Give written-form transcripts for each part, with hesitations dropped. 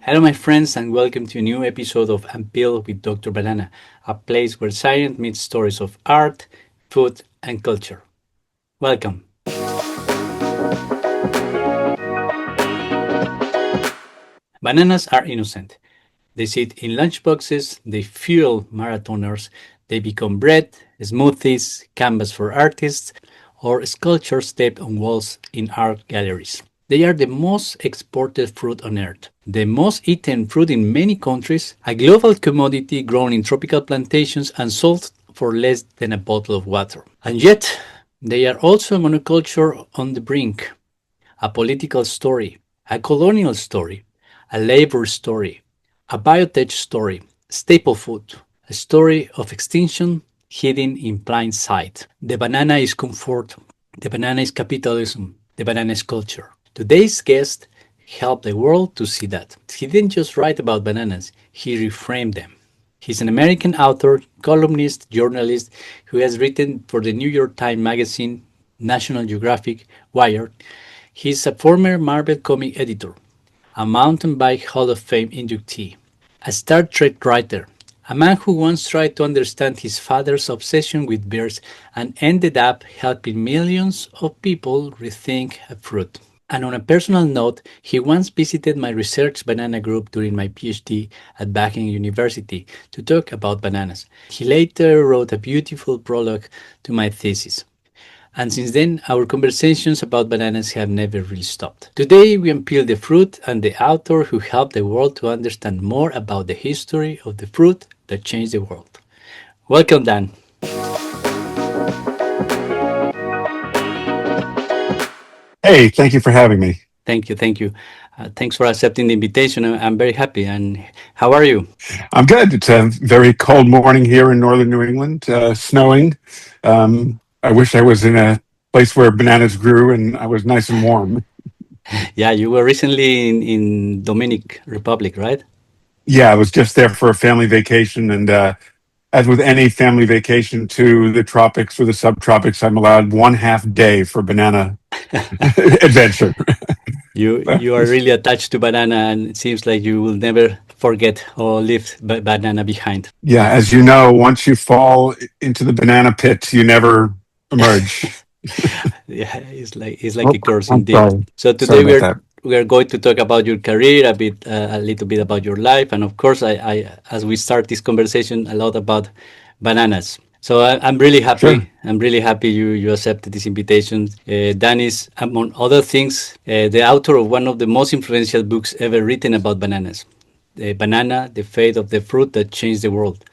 Hello, my friends, and welcome to a new episode of Unpeeled with Dr. Banana, a place where science meets stories of art, food, and culture. Welcome. Bananas are innocent. They sit in lunchboxes, they fuel marathoners, they become bread, smoothies, canvas for artists, or sculptures taped on walls in art galleries. They are the most exported fruit on earth, the most eaten fruit in many countries, a global commodity grown in tropical plantations and sold for less than a bottle of water. And yet, they are also a monoculture on the brink, a political story, a colonial story, a labor story, a biotech story, staple food, a story of extinction hidden in plain sight. The banana is comfort, the banana is capitalism, the banana is culture. Today's guest helped the world to see that. He didn't just write about bananas, he reframed them. He's an American author, columnist, journalist who has written for the New York Times Magazine, National Geographic, Wired. He's a former Marvel comic editor, a mountain bike Hall of Fame inductee, a Star Trek writer, a man who once tried to understand his father's obsession with birds and ended up helping millions of people rethink a fruit. And on a personal note, he once visited my research banana group during my PhD at Wageningen University to talk about bananas. He later wrote a beautiful prologue to my thesis. And since then, our conversations about bananas have never really stopped. Today, we unpeel the fruit and the author who helped the world to understand more about the history of the fruit that changed the world. Welcome, Dan. Hey, thank you for having me. Thank you. Thanks for accepting the invitation. I'm very happy. And how are you? I'm good. It's a very cold morning here in northern New England, snowing. I wish I was in a place where bananas grew and I was nice and warm. Yeah, you were recently in Dominican Republic, right? Yeah, I was just there for a family vacation. And as with any family vacation to the tropics or the subtropics, I'm allowed 1/2 day for banana adventure. You are really attached to banana, and it seems like you will never forget or leave banana behind. Yeah, as you know, once you fall into the banana pit, you never emerge. Yeah, it's like Oh, a curse I'm indeed. sorry. So Sorry today we about are that. we are going to talk about your career a little bit about your life, and of course, I as we start this conversation, a lot about bananas. So I'm really Sure. happy. I'm really happy you accepted this invitation. Dan is, among other things, the author of one of the most influential books ever written about bananas, the Banana, the Fate of the Fruit That Changed the World.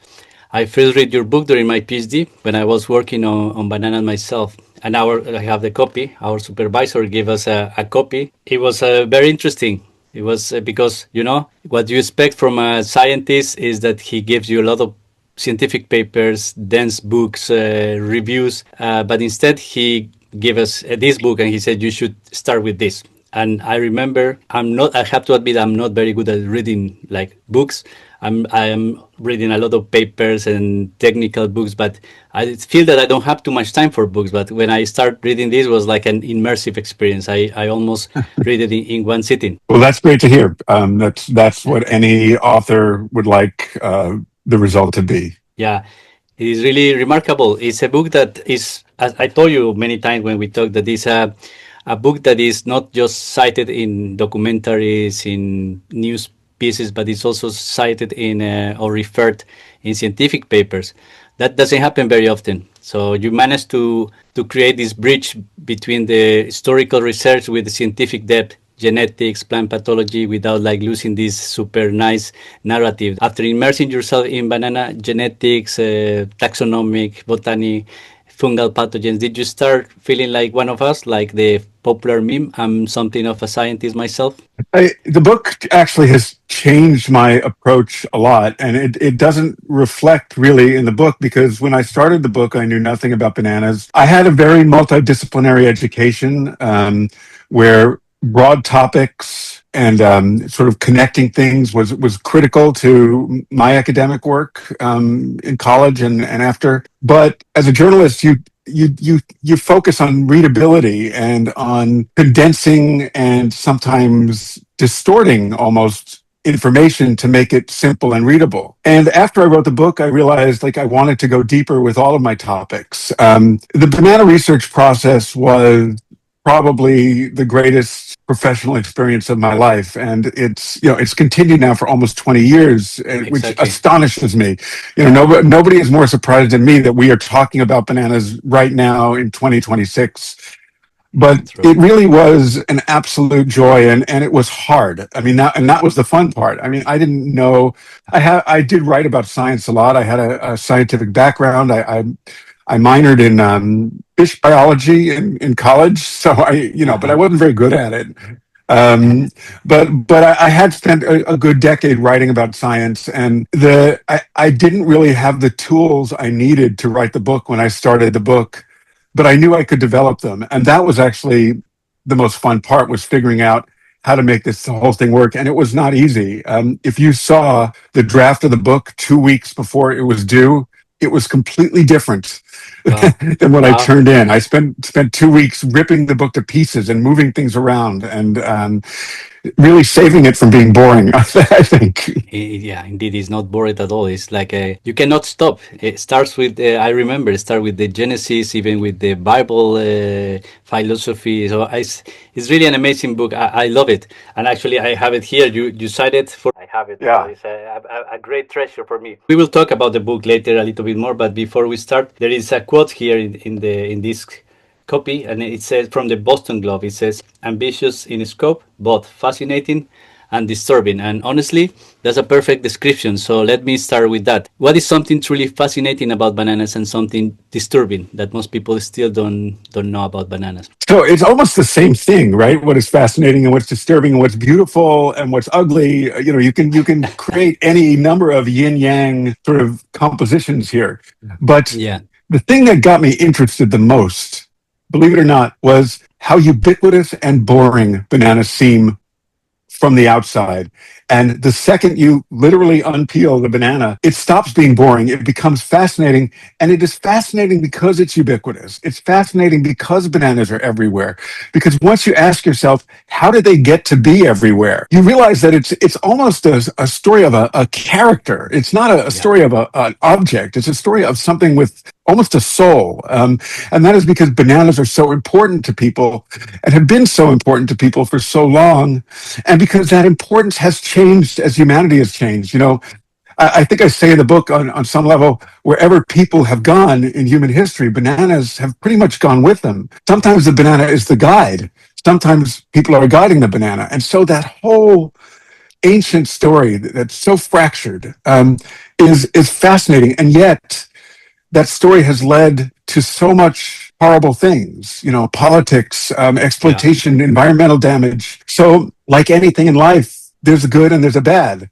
I first read your book during my PhD when I was working on bananas myself. And I have the copy. Our supervisor gave us a copy. It was very interesting. It was because, what you expect from a scientist is that he gives you a lot of scientific papers, dense books, reviews. But instead, he gave us this book and he said, you should start with this. And I remember I have to admit, I'm not very good at reading like books. I am reading a lot of papers and technical books, but I feel that I don't have too much time for books. But when I start reading this, was like an immersive experience. I almost read it in one sitting. Well, that's great to hear. That's Yeah. what any author would like the result to be. Yeah, it is really remarkable. It's a book that is, as I told you many times when we talked, that is a book that is not just cited in documentaries, in news pieces, but it's also cited in or referred in scientific papers. That doesn't happen very often. So you managed to create this bridge between the historical research with the scientific depth, genetics, plant pathology, without like losing this super nice narrative. After immersing yourself in banana genetics, taxonomic, botany, fungal pathogens, did you start feeling like one of us, like the popular meme? I'm something of a scientist myself. The book actually has changed my approach a lot, and it doesn't reflect really in the book because when I started the book, I knew nothing about bananas. I had a very multidisciplinary education where broad topics and sort of connecting things was critical to my academic work in college and after. But as a journalist, you focus on readability and on condensing and sometimes distorting almost information to make it simple and readable. And after I wrote the book, I realized like I wanted to go deeper with all of my topics. The banana research process was probably the greatest professional experience of my life, and it's continued now for almost 20 years, which Exactly. astonishes me. Nobody is more surprised than me that we are talking about bananas right now in 2026. But True. it really was an absolute joy, and it was hard. I mean, that was the fun part. I mean, I didn't know. I did write about science a lot. I had a scientific background. I minored in fish biology in college, so but I Uh-huh. wasn't very good at it. Um, but I had spent a good decade writing about science, and I didn't really have the tools I needed to write the book when I started the book, but I knew I could develop them, and that was actually the most fun part, was figuring out how to make this whole thing work, and it was not easy. If you saw the draft of the book 2 weeks before it was due, it was completely different Wow. than what I Wow. turned in. I spent 2 weeks ripping the book to pieces and moving things around, and really saving it from being boring. I think. Yeah, indeed, it's not boring at all. It's like you cannot stop. It starts with I remember it started with the Genesis, even with the Bible philosophy. So it's really an amazing book. I love it, and actually I have it here. You cited for. I have it, so Yeah. it's a great treasure for me. We will talk about the book later a little bit more, but before we start, there is a quote here in this copy, and it says from the Boston Globe. It says, "Ambitious in scope, both fascinating and disturbing." And honestly, that's a perfect description. So let me start with that. What is something truly fascinating about bananas and something disturbing that most people still don't know about bananas? So it's almost the same thing, right? What is fascinating and what's disturbing and what's beautiful and what's ugly. You can create any number of yin yang sort of compositions here. But Yeah, the thing that got me interested the most, believe it or not, was how ubiquitous and boring bananas seem from the outside. And the second you literally unpeel the banana, it stops being boring. It becomes fascinating. And it is fascinating because it's ubiquitous. It's fascinating because bananas are everywhere. Because once you ask yourself, how did they get to be everywhere? You realize that it's almost a story of a character. It's not a yeah, story of an object. It's a story of something with almost a soul. And that is because bananas are so important to people and have been so important to people for so long, and because that importance has changed as humanity has changed. I think I say in the book, on some level, wherever people have gone in human history, bananas have pretty much gone with them. Sometimes the banana is the guide. Sometimes people are guiding the banana. And so that whole ancient story that's so fractured is fascinating. And yet that story has led to so much horrible things, politics, yeah. exploitation, environmental damage. So, like anything in life, there's a good and there's a bad.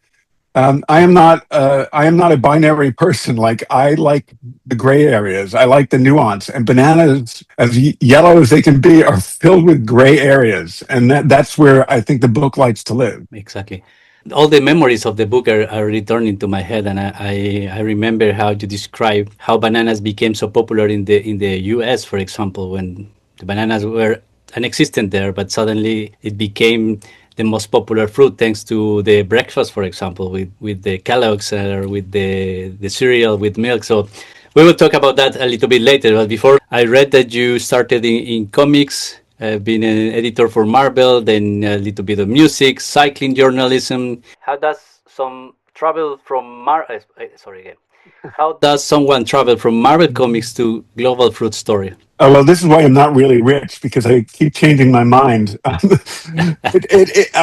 I am not a binary person. Like, I like the gray areas. I like the nuance. And bananas, as yellow as they can be, are filled with gray areas. And that's where I think the book likes to live. Exactly. All the memories of the book are returning to my head, and I remember how you describe how bananas became so popular in the U.S., for example, when the bananas were inexistent there, but suddenly it became the most popular fruit thanks to the breakfast, for example, with the Kellogg's or with the cereal with milk. So we will talk about that a little bit later. But before, I read that you started in comics, being an editor for Marvel, then a little bit of music, cycling journalism. How does some travel from sorry again. How does someone travel from Marvel comics to global fruit story? Well, this is why I'm not really rich, because I keep changing my mind. I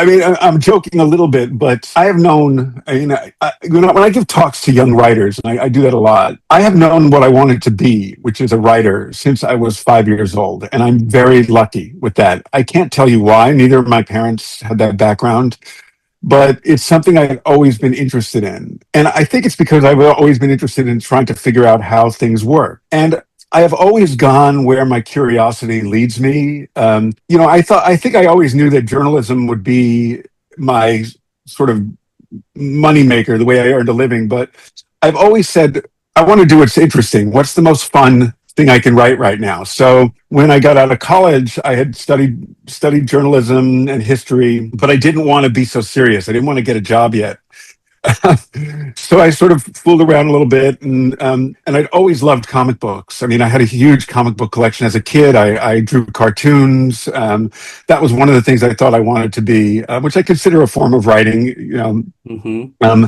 mean, I'm joking a little bit, but I have known, when I give talks to young writers, and I do that a lot, I have known what I wanted to be, which is a writer, since I was 5 years old. And I'm very lucky with that. I can't tell you why. Neither of my parents had that background, but it's something I've always been interested in. And I think it's because I've always been interested in trying to figure out how things work. And I have always gone where my curiosity leads me. I think I always knew that journalism would be my sort of moneymaker, the way I earned a living. But I've always said, I want to do what's interesting. What's the most fun thing I can write right now. So when I got out of college, I had studied journalism and history, but I didn't want to be so serious. I didn't want to get a job yet. So I sort of fooled around a little bit, and I'd always loved comic books. I mean, I had a huge comic book collection as a kid. I drew cartoons. That was one of the things I thought I wanted to be, which I consider a form of writing. Mm-hmm.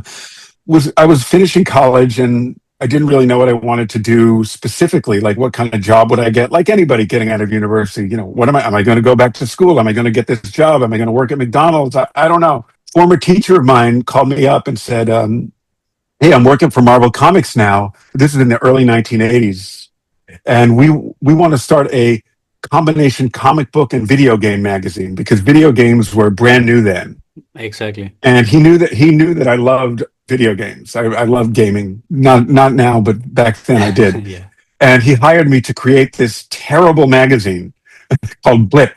Was I was finishing college, and I didn't really know what I wanted to do specifically. Like, what kind of job would I get? Like anybody getting out of university, what am I? Am I going to go back to school? Am I going to get this job? Am I going to work at McDonald's? I don't know. Former teacher of mine called me up and said, "Hey, I'm working for Marvel Comics now. This is in the early 1980s, and we want to start a combination comic book and video game magazine because video games were brand new then." Exactly. And he knew that I loved video games. I loved gaming. Not now, but back then I did. Yeah. And he hired me to create this terrible magazine called Blip,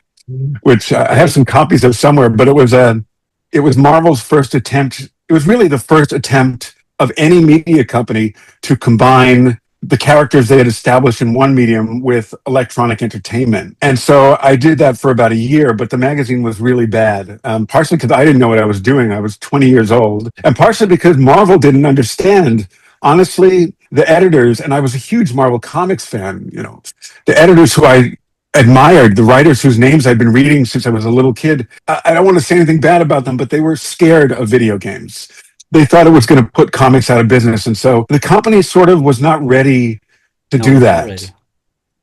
which I have Okay. some copies of somewhere. But it was Marvel's first attempt. It was really the first attempt of any media company to combine the characters they had established in one medium with electronic entertainment. And so I did that for about a year, but the magazine was really bad. Partially because I didn't know what I was doing. I was 20 years old. And partially because Marvel didn't understand. Honestly, the editors, and I was a huge Marvel Comics fan, the editors who I admired, the writers whose names I'd been reading since I was a little kid. I don't want to say anything bad about them, but they were scared of video games. They thought it was going to put comics out of business. And so the company sort of was not ready to do No, not ready. that.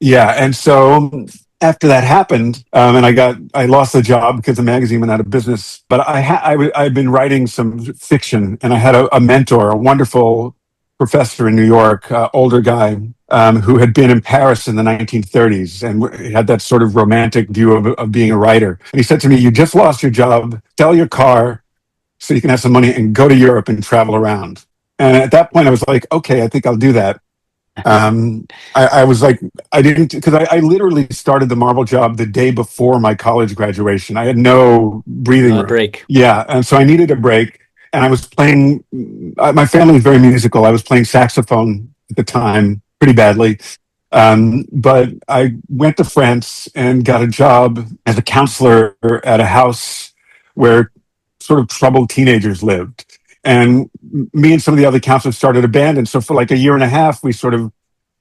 Yeah. And so after that happened, and I lost the job because the magazine went out of business, but I'd been writing some fiction, and I had a mentor, a wonderful professor in New York, older guy, who had been in Paris in the 1930s and had that sort of romantic view of being a writer. And he said to me, "You just lost your job, sell your car so you can have some money and go to Europe and travel around." And at that point, I was like, okay, I think I'll do that. I was like, I didn't, because I literally started the Marvel job the day before my college graduation. I had no breathing No room. break. Yeah. And so I needed a break. And I was playing, my family is very musical. I was playing saxophone at the time pretty badly. But I went to France and got a job as a counselor at a house where sort of troubled teenagers lived. And me and some of the other counselors started a band. And so for like a year and a half, we sort of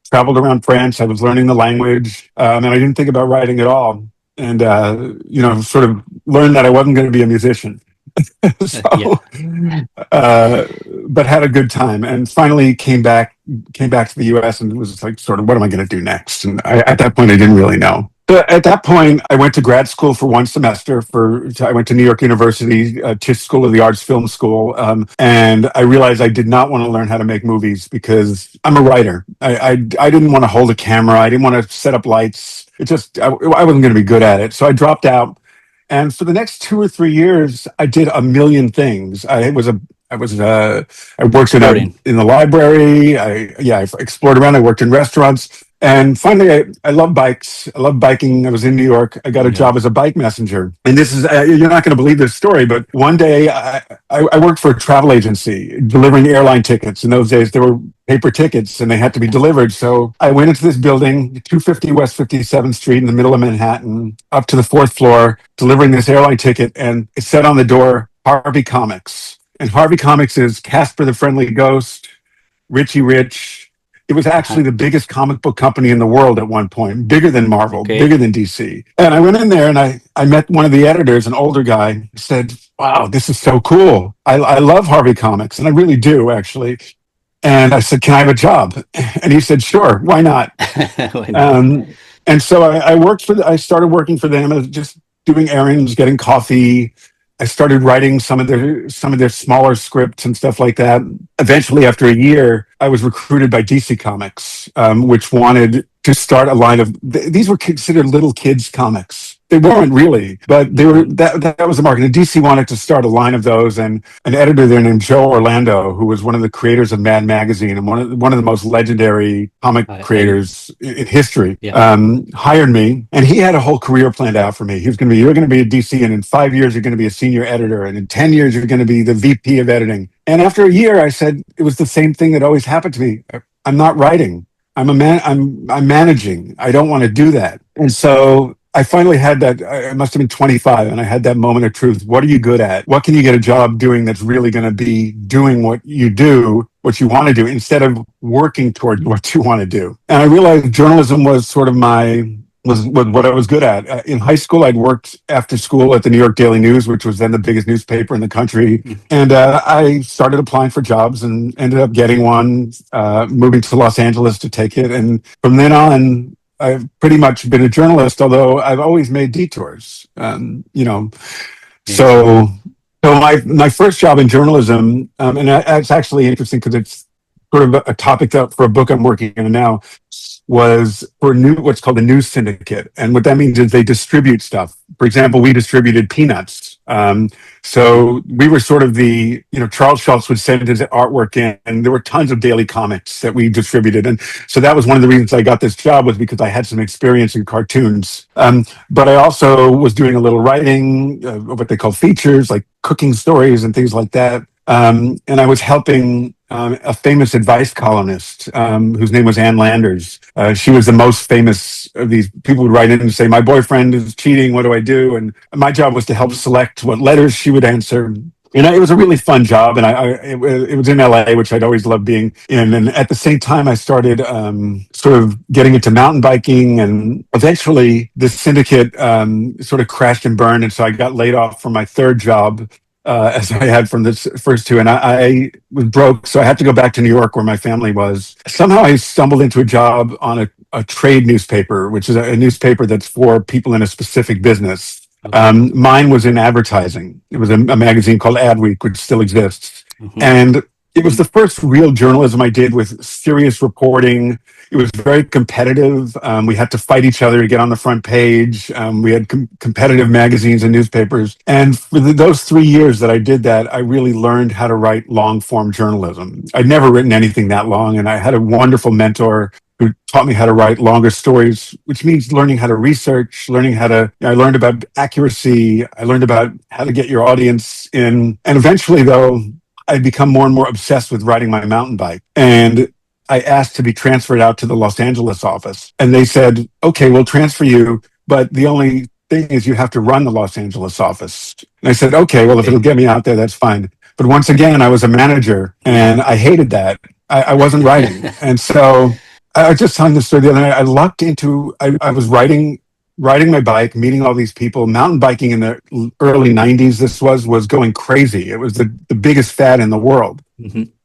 traveled around France. I was learning the language, and I didn't think about writing at all. And, sort of learned that I wasn't going to be a musician. Yeah. so, uh, but had a good time, and finally came back to the U.S. and was like, sort of, what am I going to do next? And at that point, I didn't really know. But at that point, I went to grad school for one semester. I went to New York University, Tisch School of the Arts Film School, and I realized I did not want to learn how to make movies because I'm a writer. I didn't want to hold a camera. I didn't want to set up lights. I wasn't going to be good at it. So I dropped out. And for the next 2 or 3 years, I did a million things. I worked Exploring. in the library. I explored around. I worked in restaurants. And finally, I love bikes. I love biking. I was in New York. I got a Yeah. job as a bike messenger. And this is, you're not going to believe this story, but one day I worked for a travel agency delivering airline tickets. In those days, there were paper tickets and they had to be delivered. So I went into this building, 250 West 57th Street in the middle of Manhattan, up to the fourth floor, delivering this airline ticket. And it said on the door, Harvey Comics. And Harvey Comics is Casper the Friendly Ghost, Richie Rich. It was actually the biggest comic book company in the world at one point, bigger than Marvel, Okay. bigger than DC. And I went in there and I met one of the editors, an older guy, said, "Wow, this is so cool. I love Harvey Comics." And I really do, actually. And I said, "Can I have a job?" And he said, "Sure, why not?" Why not? And so I started working for them as just doing errands, getting coffee. I started writing some of their smaller scripts and stuff like that. Eventually, after a year, I was recruited by DC Comics, which wanted to start a line of these were considered little kids comics. They weren't really, but they were. That was the market. And DC wanted to start a line of those, and an editor there named Joe Orlando, who was one of the creators of Mad Magazine and one of the most legendary comic creators in history, Yeah. hired me, and he had a whole career planned out for me. He was going to be, "You're going to be a DC, and in 5 years you're going to be a senior editor, and in 10 years you're going to be the VP of editing." And after a year, I said it was the same thing that always happened to me. I'm not writing. I'm managing. I don't want to do that. And so I finally had that. I must have been 25, and I had that moment of truth. What are you good at? What can you get a job doing that's really going to be doing what you do, what you want to do, instead of working toward what you want to do? And I realized journalism was sort of was what I was good at. In high school, I'd worked after school at the New York Daily News, which was then the biggest newspaper in the country. And I started applying for jobs and ended up getting one, moving to Los Angeles to take it. And from then on, I've pretty much been a journalist, although I've always made detours. Yes. So my first job in journalism, and that's actually interesting because it's sort of a topic for a book I'm working on now, was for what's called a news syndicate, and what that means is they distribute stuff. For example, we distributed peanuts. So we were sort of Charles Schultz would send his artwork in, and there were tons of daily comics that we distributed. And so that was one of the reasons I got this job, was because I had some experience in cartoons. But I also was doing a little writing, what they call features, like cooking stories and things like that. And I was helping a famous advice columnist whose name was Ann Landers. She was the most famous of these people would write in and say, my boyfriend is cheating, what do I do? And my job was to help select what letters she would answer. It was a really fun job, and it was in LA, which I'd always loved being in. And at the same time, I started sort of getting into mountain biking, and eventually this syndicate sort of crashed and burned, and so I got laid off from my third job, as I had from the first two, and I was broke, so I had to go back to New York where my family was. Somehow I stumbled into a job on a trade newspaper, which is a newspaper that's for people in a specific business. Okay. Mine was in advertising. It was a magazine called Adweek, which still exists. And it was the first real journalism I did with serious reporting. It was very competitive. We had to fight each other to get on the front page. We had competitive magazines and newspapers. And for those 3 years that I did that, I really learned how to write long form journalism. I'd never written anything that long, and I had a wonderful mentor who taught me how to write longer stories, which means learning how to research, I learned about accuracy. I learned about how to get your audience in. And eventually, though, I'd become more and more obsessed with riding my mountain bike. And I asked to be transferred out to the Los Angeles office. And they said, okay, we'll transfer you, but the only thing is you have to run the Los Angeles office. And I said, okay, well, if it'll get me out there, that's fine. But once again, I was a manager, and I hated that. I wasn't writing. And so I was just telling this story the other night. I lucked into, I was riding my bike, meeting all these people. Mountain biking in the early 90s, this was going crazy. It was the biggest fad in the world.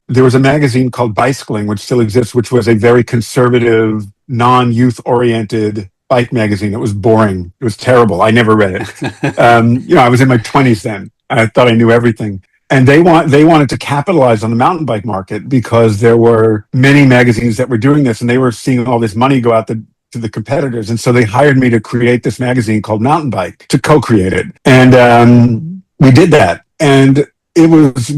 There was a magazine called Bicycling, which still exists, which was a very conservative, non-youth oriented bike magazine. It was boring. It was terrible. I never read it. I was in my 20s then. I thought I knew everything. And they wanted to capitalize on the mountain bike market because there were many magazines that were doing this, and they were seeing all this money go out to the competitors. And so they hired me to create this magazine called Mountain Bike, to co-create it. And we did that. And it was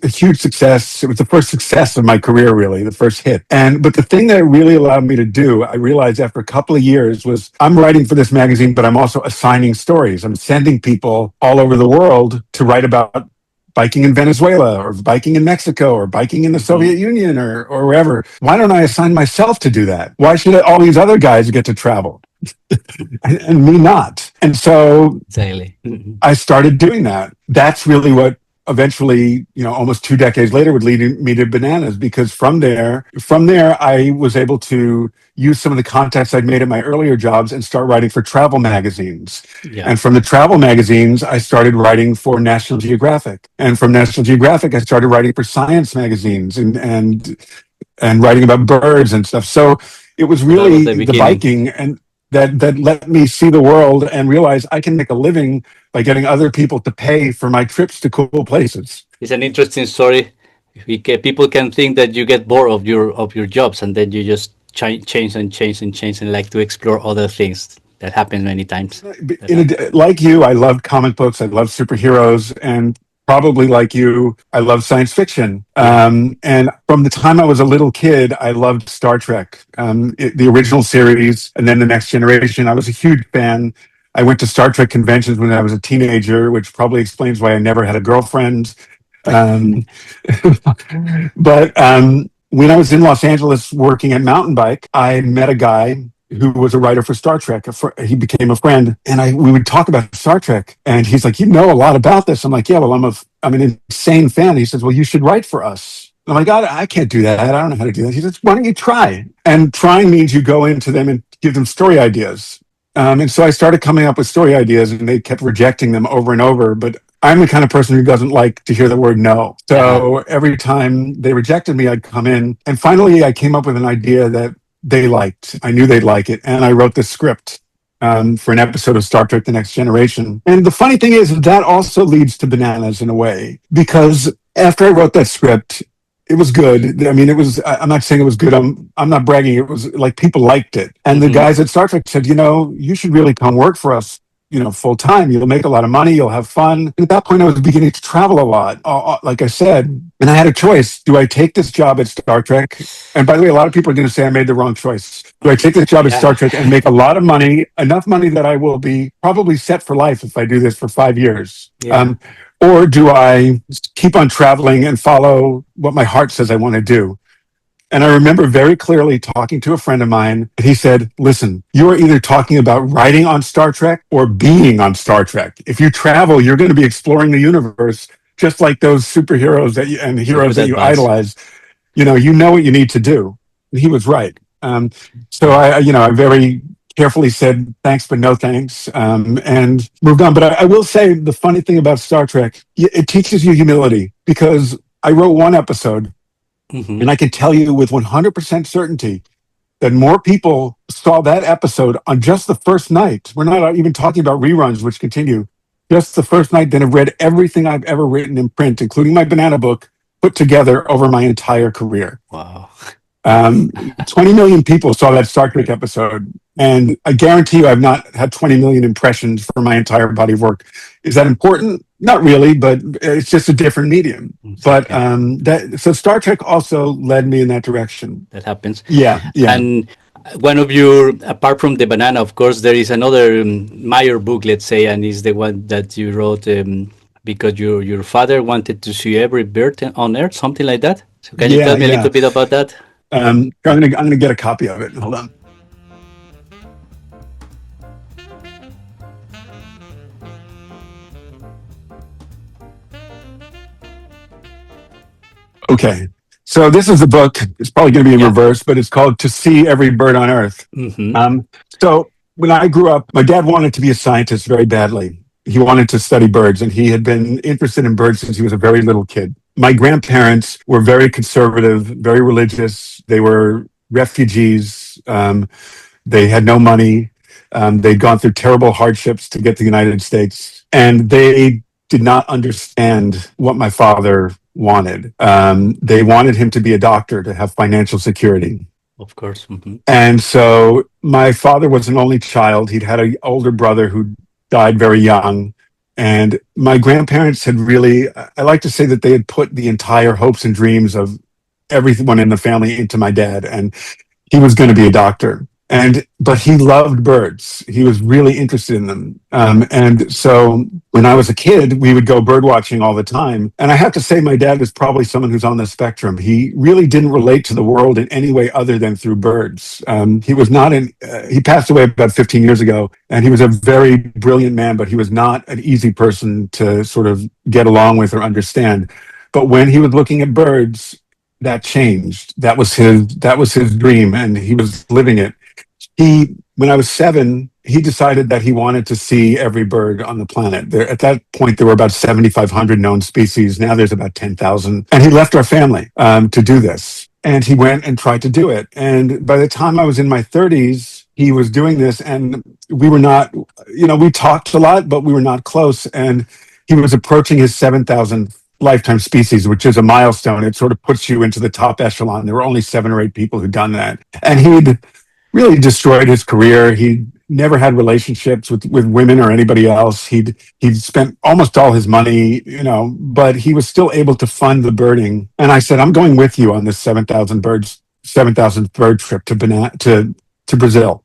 a huge success. It was the first success of my career, really, the first hit. But the thing that it really allowed me to do, I realized after a couple of years, was I'm writing for this magazine, but I'm also assigning stories. I'm sending people all over the world to write about biking in Venezuela, or biking in Mexico, or biking in the Soviet Union, or wherever. Why don't I assign myself to do that? Why should all these other guys get to travel and me not? And so Exactly. I started doing that. That's really what eventually, almost 2 decades later, would lead me to Bananas, because from there, I was able to use some of the contacts I'd made at my earlier jobs and start writing for travel magazines. Yeah. And from the travel magazines, I started writing for National Geographic. And from National Geographic, I started writing for science magazines and writing about birds and stuff. So it was really the biking and that let me see the world and realize I can make a living by getting other people to pay for my trips to cool places. It's an interesting story. People can think that you get bored of your jobs, and then you just change and like to explore other things. That happens many times. Like you, I loved comic books. I loved superheroes, and probably like you, I love science fiction. And from the time I was a little kid, I loved Star Trek, the original series, and then The Next Generation. I was a huge fan. I went to Star Trek conventions when I was a teenager, which probably explains why I never had a girlfriend. But when I was in Los Angeles working at Mountain Bike, I met a guy who was a writer for Star Trek. He became a friend, and we would talk about Star Trek. And he's like, "You know a lot about this." I'm like, "Yeah, well, I'm an insane fan." He says, "Well, you should write for us." I'm like, I can't do that. I don't know how to do that. He says, "Why don't you try?" And trying means you go into them and give them story ideas. And so I started coming up with story ideas, and they kept rejecting them over and over. But I'm the kind of person who doesn't like to hear the word no. Uh-huh. So every time they rejected me, I'd come in. And finally, I came up with an idea that they liked. I knew they'd like it. And I wrote the script for an episode of Star Trek The Next Generation. And the funny thing is that also leads to Bananas in a way, because after I wrote that script, it was good. I mean, I'm not saying it was good. I'm not bragging. It was like people liked it. And the Mm-hmm. guys at Star Trek said, you should really come work for us, full time. You'll make a lot of money. You'll have fun. And at that point, I was beginning to travel a lot, like I said. And I had a choice. Do I take this job at Star Trek? And by the way, a lot of people are going to say I made the wrong choice. Do I take this job at Star Yeah. Trek and make a lot of money, enough money that I will be probably set for life if I do this for 5 years? Yeah. Or do I keep on traveling and follow what my heart says I want to do? And I remember very clearly talking to a friend of mine, and he said, "Listen, you are either talking about writing on Star Trek or being on Star Trek. If you travel, you're going to be exploring the universe, just like those superheroes and It's a heroes good that you advice. idolize. You know what you need to do." And he was right. So I very carefully said thanks, but no thanks, and moved on. But I will say the funny thing about Star Trek, it teaches you humility, because I wrote one episode, Mm-hmm. and I can tell you with 100% certainty that more people saw that episode on just the first night. We're not even talking about reruns, which continue. Just the first night, than have read everything I've ever written in print, including my banana book, put together over my entire career. Wow. 20 million people saw that Star Trek episode, and I guarantee you I've not had 20 million impressions for my entire body of work. Is that important? Not really, but it's just a different medium. But Okay. so Star Trek also led me in that direction. That happens. Yeah, yeah. And one of your, apart from the banana, of course, there is another Meyer book, let's say, and is the one that you wrote because your father wanted to see every bird on Earth, something like that. So can you Yeah, tell me a yeah. little bit about that? I'm gonna get a copy of it. Hold on. Okay. So this is the book. It's probably going to be in Yeah. reverse, but it's called "To See Every Bird on Earth." Mm-hmm. So when I grew up, my dad wanted to be a scientist very badly. He wanted to study birds, and he had been interested in birds since he was a very little kid. My grandparents were very conservative, very religious. They were refugees. They had no money. They'd gone through terrible hardships to get to the United States, and they did not understand what my father wanted. They wanted him to be a doctor to have financial security. Of course. Mm-hmm. And so my father was an only child. He'd had an older brother who died very young. And my grandparents had really, I like to say that they had put the entire hopes and dreams of everyone in the family into my dad. And he was going to be a doctor. But he loved birds. He was really interested in them. And so when I was a kid, we would go bird watching all the time. And I have to say, my dad is probably someone who's on the spectrum. He really didn't relate to the world in any way other than through birds. He was not he passed away about 15 years ago, and he was a very brilliant man, but he was not an easy person to sort of get along with or understand. But when he was looking at birds, that changed. That was his dream, and he was living it. When I was 7, he decided that he wanted to see every bird on the planet. At that point, there were about 7,500 known species. Now there's about 10,000. And he left our family to do this. And he went and tried to do it. And by the time I was in my 30s, he was doing this. And we were not, we talked a lot, but we were not close. And he was approaching his 7,000th lifetime species, which is a milestone. It sort of puts you into the top echelon. There were only 7 or 8 people who'd done that. And he'd really destroyed his career. He never had relationships with women or anybody else. He'd spent almost all his money, but he was still able to fund the birding. And I said, I'm going with you on this 7,000 bird trip to Brazil.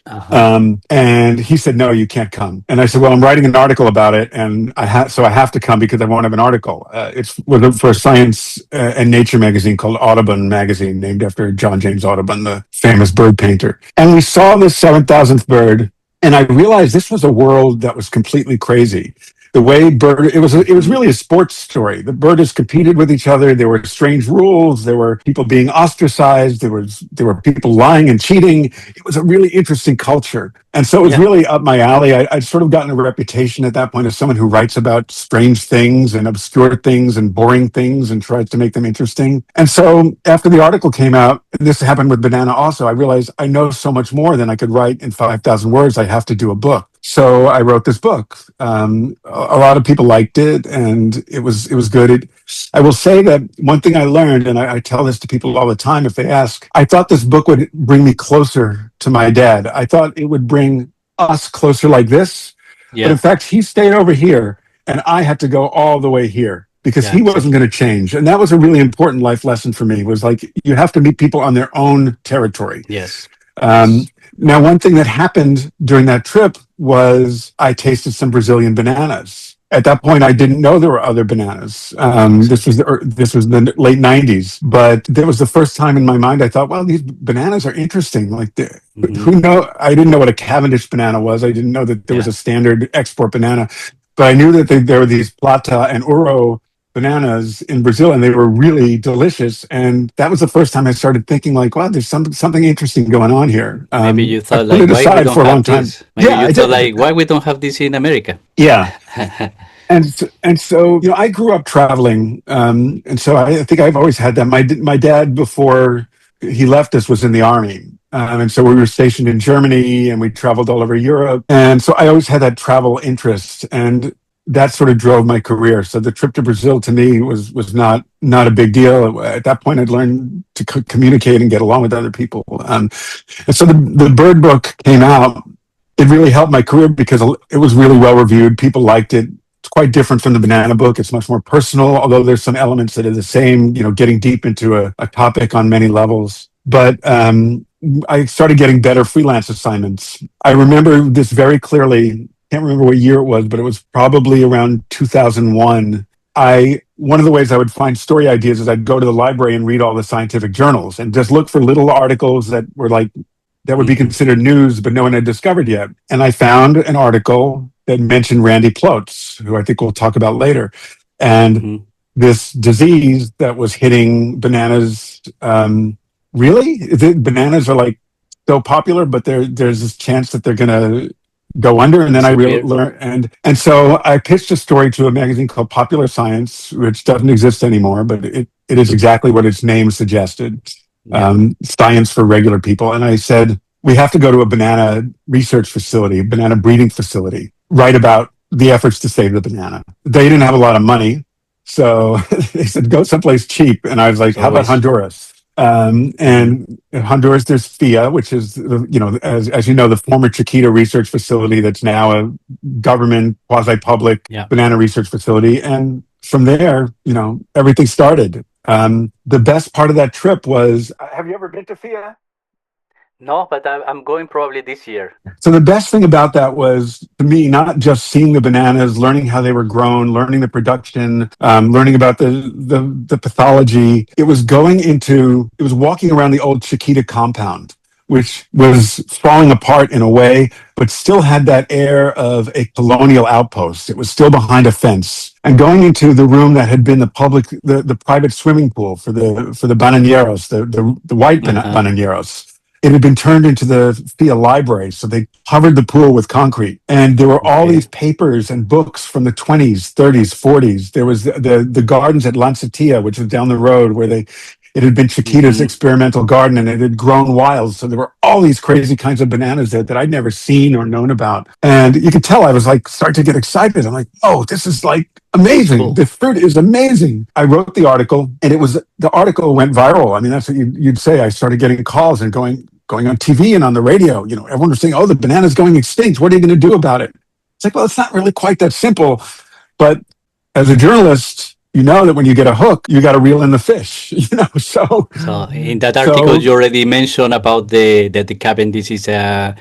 Uh-huh. And he said, "No, you can't come." And I said, "Well, I'm writing an article about it, and so I have to come because I won't have an article. It's for a science and nature magazine called Audubon Magazine, named after John James Audubon, the famous bird painter." And we saw this 7,000th bird, and I realized this was a world that was completely crazy. The way bird, it was Mhm. really a sports story. The birders competed with each other. There were strange rules. There were people being ostracized. There were people lying and cheating. It was a really interesting culture. And so it was Yeah. really up my alley. I'd sort of gotten a reputation at that point as someone who writes about strange things and obscure things and boring things and tries to make them interesting. And so after the article came out, and this happened with Banana also, I realized I know so much more than I could write in 5,000 words. I have to do a book. So I wrote this book. A lot of people liked it, and it was good. I will say that one thing I learned, and I tell this to people all the time if they ask, I thought this book would bring me closer to my dad. I thought it would bring us closer like this. But in Yeah. fact, he stayed over here, and I had to go all the way here because Yeah. he wasn't Exactly. going to change. And that was a really important life lesson for me, was like, you have to meet people on their own territory. Yes. Um, Yes. Now, one thing that happened during that trip was I tasted some Brazilian bananas. At that point, I didn't know there were other bananas. Exactly. This was the late '90s, but that was the first time in my mind I thought, well, these bananas are interesting. Like, Hmm. who know? I didn't know what a Cavendish banana was. I didn't know that there was Yeah. a standard export banana, but I knew that there were these Plata and Uro bananas in Brazil, and they were really delicious. And that was the first time I started thinking, like, wow, there's something interesting going on here. Maybe you I thought put like, it why we aside don't for a long have time. this? Maybe Yeah, you I thought did. like, why we don't have this in America? Yeah, and so I grew up traveling, and so I think I've always had that. My dad, before he left us, was in the army. And so we were stationed in Germany, and we traveled all over Europe. And so I always had that travel interest, and that sort of drove my career. So the trip to Brazil to me was not a big deal. At that point, I'd learned to communicate and get along with other people. And so the Bird book came out. It really helped my career because it was really well reviewed. People liked it. It's quite different from the Banana book. It's much more personal, although there's some elements that are the same, getting deep into a topic on many levels. But I started getting better freelance assignments. I remember this very clearly. Can't remember what year it was, but it was probably around 2001. One of the ways I would find story ideas is I'd go to the library and read all the scientific journals and just look for little articles that were like that would be Hmm. considered news, but no one had discovered yet. And I found an article that mentioned Randy Plotz, who I think we'll talk about later, and Hmm. this disease that was hitting bananas. Really, bananas are like so popular, but there's this chance that they're going to go under. And then I Disappear. learned, and so I pitched a story to a magazine called Popular Science, which doesn't exist anymore, but it is exactly what its name suggested, Yeah. science for regular people. And I said, we have to go to a banana research facility, banana breeding facility, write about the efforts to save the banana. They didn't have a lot of money. So they said, go someplace cheap. And I was like, how about Always. Honduras? Hmm. And in Honduras, there's FIA, which is, as you know, the former Chiquita research facility that's now a government quasi-public Yeah. banana research facility. And from there, everything started. The best part of that trip was, have you ever been to FIA? No, but I'm going probably this year. So the best thing about that was, to me, not just seeing the bananas, learning how they were grown, learning the production, learning about the pathology. It was walking around the old Chiquita compound, which was falling apart in a way, but still had that air of a colonial outpost. It was still behind a fence. And going into the room that had been the private swimming pool for the bananeros, the white Uh-huh. bananeros, it had been turned into the FIA library. So they covered the pool with concrete. And there were all these Okay. papers and books from the 20s, 30s, 40s. There was the gardens at Lancetia, which was down the road where it had been Chiquita's Hmm. experimental garden and it had grown wild. So there were all these crazy kinds of bananas there that I'd never seen or known about. And you could tell I was like, starting to get excited. I'm like, oh, this is like amazing. Cool. The fruit is amazing. I wrote the article and the article went viral. I mean, that's what you'd say. I started getting calls and going on TV and on the radio. Everyone was saying, oh, the banana's going extinct. What are you going to do about it? It's like, well, it's not really quite that simple. But as a journalist, you know that when you get a hook, you got to reel in the fish, So in that article, So you already mentioned about the cabin. This is a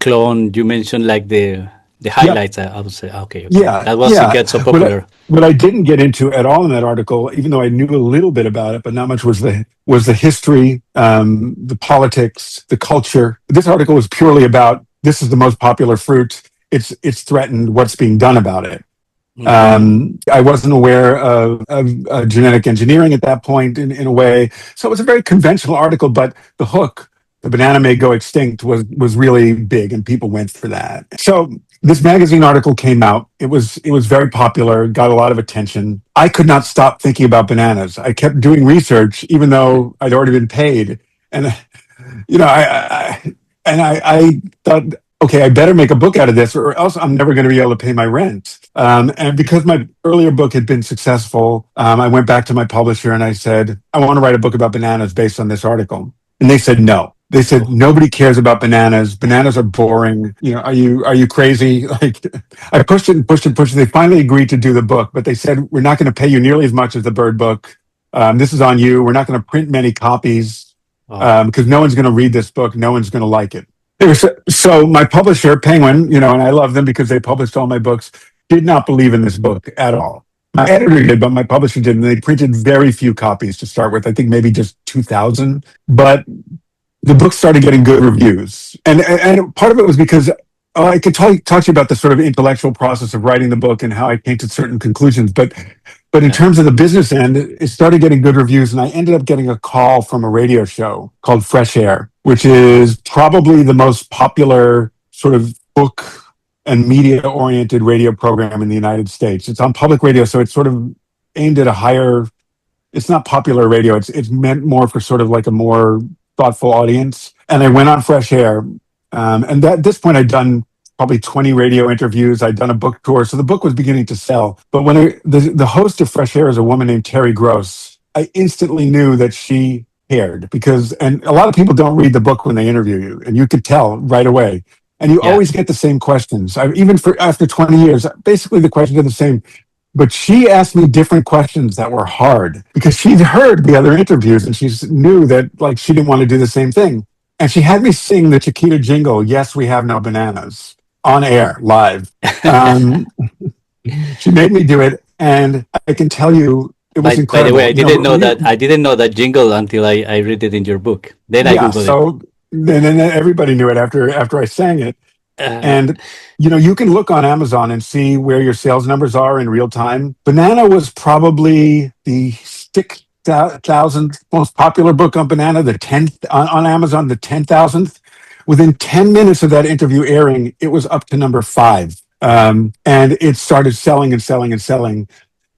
clone. You mentioned like the yeah, highlights. I would say okay, okay. yeah, That was it yeah. got so What I, popular. what I didn't get into at all in that article, even though I knew a little bit about it, but not much, was the history, the politics, the culture. This article was purely about this is the most popular fruit. It's threatened. What's being done about it? Hmm. I wasn't aware of genetic engineering at that point in a way. So it was a very conventional article, but the hook, the banana may go extinct, was really big, and people went for that. So this magazine article came out. It was very popular, got a lot of attention. I could not stop thinking about bananas. I kept doing research, even though I'd already been paid, and I thought, okay, I better make a book out of this, or else I'm never going to be able to pay my rent. And because my earlier book had been successful, I went back to my publisher and I said, I want to write a book about bananas based on this article. And they said no. They said Oh, nobody cares about bananas. Bananas are boring. Are you crazy? Like, I pushed it and pushed it and pushed it. They finally agreed to do the book, but they said we're not going to pay you nearly as much as the Bird book. This is on you. We're not going to print many copies oh, because no one's going to read this book. No one's going to like it. So my publisher, Penguin, and I love them because they published all my books, did not believe in this book at all. My editor did, but my publisher didn't. They printed very few copies to start with. I think maybe just 2,000. But the book started getting good reviews, and part of it was because I could talk to you about the sort of intellectual process of writing the book and how I came to certain conclusions. But in yeah, terms of the business end, it started getting good reviews, and I ended up getting a call from a radio show called Fresh Air, which is probably the most popular sort of book and media oriented radio program in the United States. It's on public radio, so it's sort of aimed at a higher. It's not popular radio. It's meant more for sort of like a more thoughtful audience. And I went on Fresh Air, and at this point I'd done probably 20 radio interviews. I'd done a book tour, so the book was beginning to sell. But when the host of Fresh Air is a woman named Terry Gross, I instantly knew that she cared and a lot of people don't read the book when they interview you, and you could tell right away. And you yeah. always get the same questions. Even for after 20 years, basically the questions are the same. But she asked me different questions that were hard because she'd heard the other interviews and she knew that like she didn't want to do the same thing. And she had me sing the Chiquita jingle, "Yes, we have no bananas," on air, live. Um, she made me do it. And I can tell you, it was By the way, incredible. I didn't know that. I didn't know that jingle until I read it in your book. Then I Yeah. googled it. So then everybody knew it after I sang it. Uh, And you can look on Amazon and see where your sales numbers are in real time. Banana was probably the 6,000th most popular book on Banana, the 10th on Amazon, the 10,000th. Within 10 minutes of that interview airing, it was up to number 5. And it started selling and selling and selling.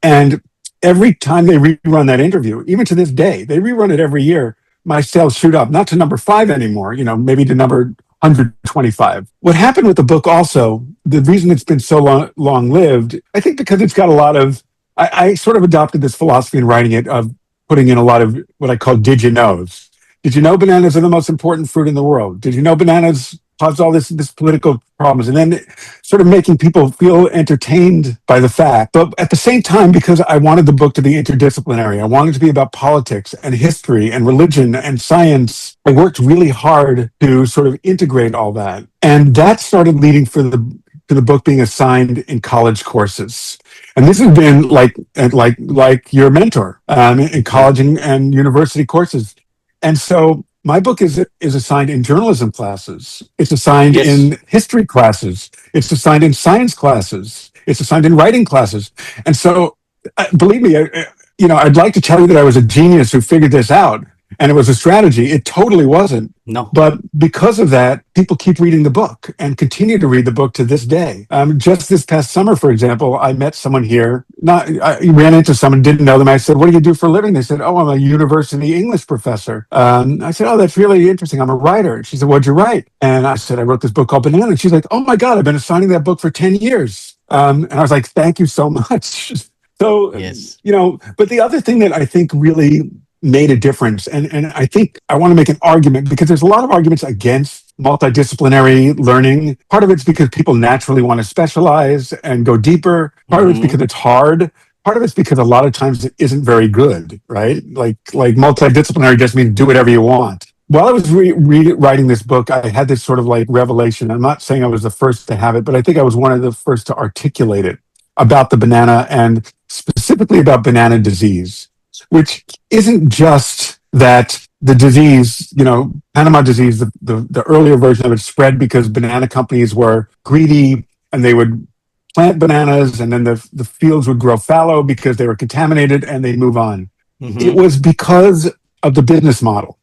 And every time they rerun that interview, even to this day, they rerun it every year. My sales shoot up, not to number 5 anymore, maybe to number 125. What happened with the book also, the reason it's been so long lived, I think because it's got a lot of, I sort of adopted this philosophy in writing it of putting in a lot of what I call did you knows. Did you know bananas are the most important fruit in the world? Did you know bananas cause all this political problems? And then sort of making people feel entertained by the fact. But at the same time, because I wanted the book to be interdisciplinary, I wanted it to be about politics and history and religion and science. I worked really hard to sort of integrate all that. And that started leading to the book being assigned in college courses. And this has been like your mentor in yeah. college and university courses. And so my book is assigned in journalism classes. It's assigned Yes. in history classes. It's assigned in science classes. It's assigned in writing classes. And so, believe me, I'd like to tell you that I was a genius who figured this out and it was a strategy. It totally wasn't. No. But because of that, people keep reading the book and continue to read the book to this day. Just this past summer, for example, I met someone here. I ran into someone, didn't know them. I said, "What do you do for a living?" They said, "Oh, I'm a university English professor." I said, "Oh, that's really interesting. I'm a writer." And she said, "What'd you write?" And I said, "I wrote this book called Banana." And she's like, "Oh my God, I've been assigning that book for 10 years." And I was like, "Thank you so much." So, Yes. but the other thing that I think really made a difference. And I think I want to make an argument because there's a lot of arguments against multidisciplinary learning. Part of it's because people naturally want to specialize and go deeper. Part of it's Hmm. because it's hard. part of it's because a lot of times it isn't very good, right? Like multidisciplinary just means do whatever you want. While I was writing this book, I had this sort of like revelation. I'm not saying I was the first to have it, but I think I was one of the first to articulate it about the banana and specifically about banana disease, which isn't just that the disease, Panama disease, the earlier version of it spread because banana companies were greedy and they would plant bananas and then the fields would grow fallow because they were contaminated and they'd move on. It Hmm. was because of the business model.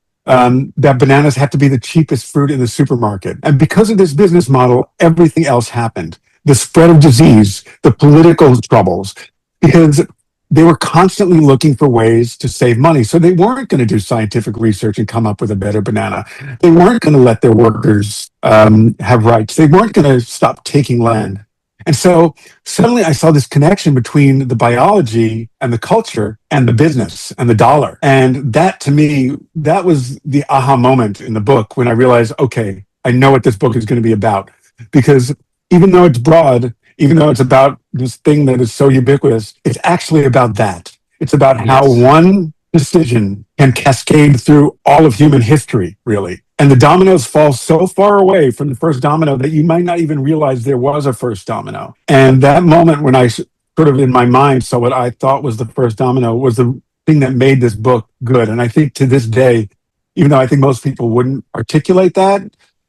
That bananas had to be the cheapest fruit in the supermarket. And because of this business model, everything else happened. The spread of disease, the political troubles, because they were constantly looking for ways to save money. So they weren't going to do scientific research and come up with a better banana. They weren't going to let their workers have rights. They weren't going to stop taking land. And so suddenly I saw this connection between the biology and the culture and the business and the dollar. And that to me, that was the aha moment in the book when I realized, okay, I know what this book is going to be about. Because even though it's broad, even though it's about this thing that is so ubiquitous, it's actually about that. It's about how Yes. one decision can cascade through all of human history, really. And the dominoes fall so far away from the first domino that you might not even realize there was a first domino. And that moment when I sort of in my mind saw what I thought was the first domino was the thing that made this book good. And I think to this day, even though I think most people wouldn't articulate that,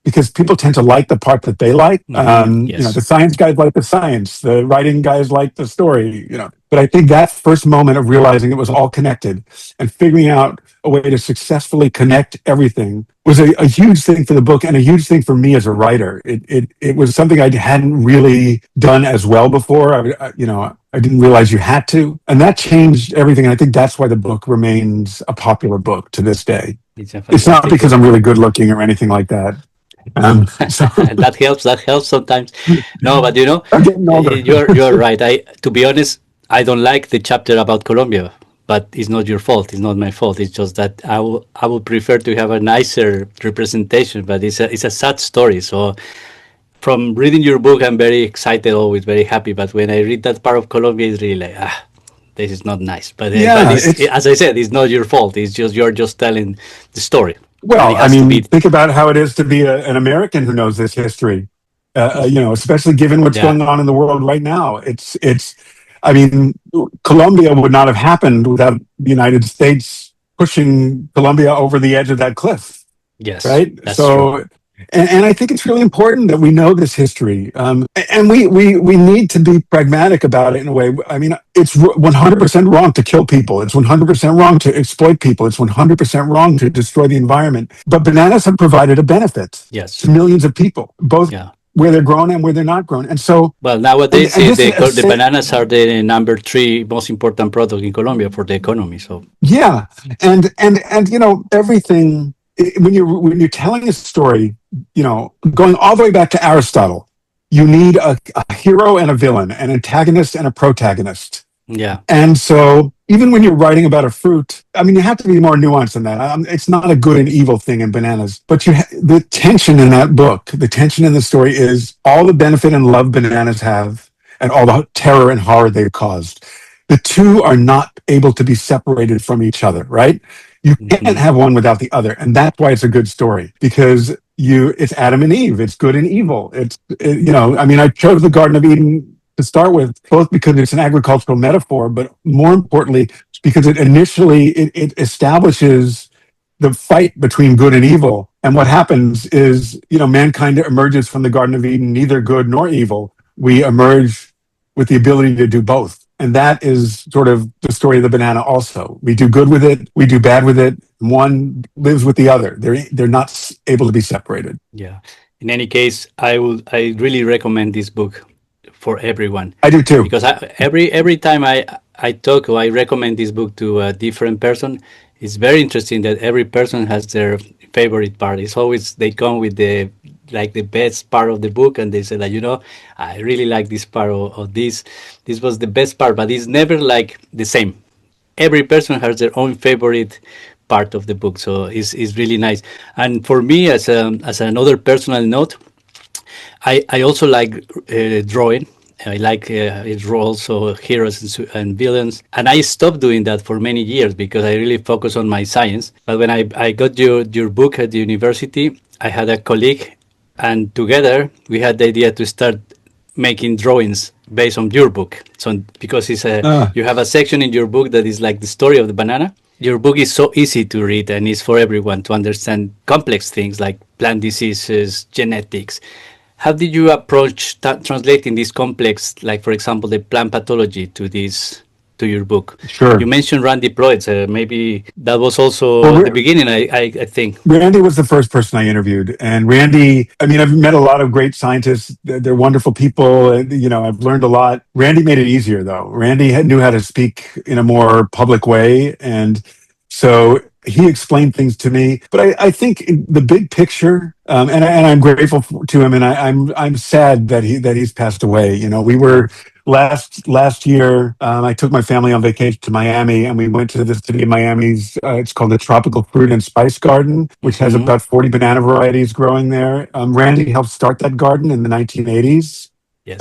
because people tend to like the part that they like. Yes. The science guys like the science, the writing guys like the story, But I think that first moment of realizing it was all connected and figuring out a way to successfully connect everything was a huge thing for the book and a huge thing for me as a writer. It was something I hadn't really done as well before. I didn't realize you had to, and that changed everything. And I think that's why the book remains a popular book to this day. It's a It's not fantastic because book. I'm really good looking or anything like that. So That helps. That helps sometimes. No, but I'm getting older. you're right. To be honest, I don't like the chapter about Colombia, but it's not your fault. It's not my fault. It's just that I would prefer to have a nicer representation. But it's a sad story. So from reading your book, I'm very excited, always very happy. But when I read that part of Colombia, it's really like this is not nice. But Yeah, it's, it's as I said, it's not your fault. It's just you're just telling the story, and well, it I has to mean, be. think about how it is to be an American who knows this history. Especially given what's Yeah. going on in the world right now. I mean, Colombia would not have happened without the United States pushing Colombia over the edge of that cliff, Yes, right? that's true. And I think it's really important that we know this history, and we need to be pragmatic about it in a way. I mean, it's 100% wrong to kill people. It's 100% wrong to exploit people. It's 100% wrong to destroy the environment. But bananas have provided a benefit Yes. to millions of people, both Yeah. where they're grown and where they're not grown. And so, Well, and, nowadays and just the bananas are the number three most important product in Colombia for the economy. So yeah, and everything when you're telling a story, going all the way back to Aristotle, you need a hero and a villain, an antagonist and a protagonist. yeah, And so, even when you're writing about a fruit, I mean, you have to be more nuanced than that. It's not a good and evil thing in bananas, but the tension in that book, the tension in the story is all the benefit and love bananas have, and all the terror and horror they've caused. The two are not able to be separated from each other, right? You can't hmm have one without the other, and that's why it's a good story because it's Adam and Eve, it's good and evil. I mean, I chose the Garden of Eden to start with, both because it's an agricultural metaphor, but more importantly, because it establishes the fight between good and evil. And what happens is, mankind emerges from the Garden of Eden, neither good nor evil. We emerge with the ability to do both. And that is sort of the story of the banana also. We do good with it, we do bad with it. One lives with the other. They're not able to be separated. yeah. In any case, I really recommend this book for everyone I do too. because every time I talk or I recommend this book to a different person, it's very interesting that every person has their favorite part. It's always they come with the best part of the book and they say that I really like this part of this. This was the best part, but it's never like the same. Every person has their own favorite part of the book, so it's really nice. And for me, as another personal note, I also like drawing, I like its roles, so heroes and villains. And I stopped doing that for many years because I really focus on my science. But when I got your book at the university, I had a colleague, and together we had the idea to start making drawings based on your book. So because Ah, you have a section in your book that is like the story of the banana. Your book is so easy to read and is for everyone to understand complex things like plant diseases, genetics. How did you approach translating this complex, like for example, the plant pathology to your book? You sure. mentioned Randy Ploitz. Maybe that was also Well, the beginning. I think. Randy was the first person I interviewed. And Randy, I mean, I've met a lot of great scientists. They're wonderful people. I've learned a lot. Randy made it easier, though. Randy knew how to speak in a more public way. And so he explained things to me. But I think in the big picture, and I'm grateful to him, and I'm sad that he's passed away. We Yeah. were last year, I took my family on vacation to Miami, and we went to the city of Miami's. It's called the Tropical Fruit and Spice Garden, which has Hmm. about 40 banana varieties growing there. Randy helped start that garden in the 1980s. Yes.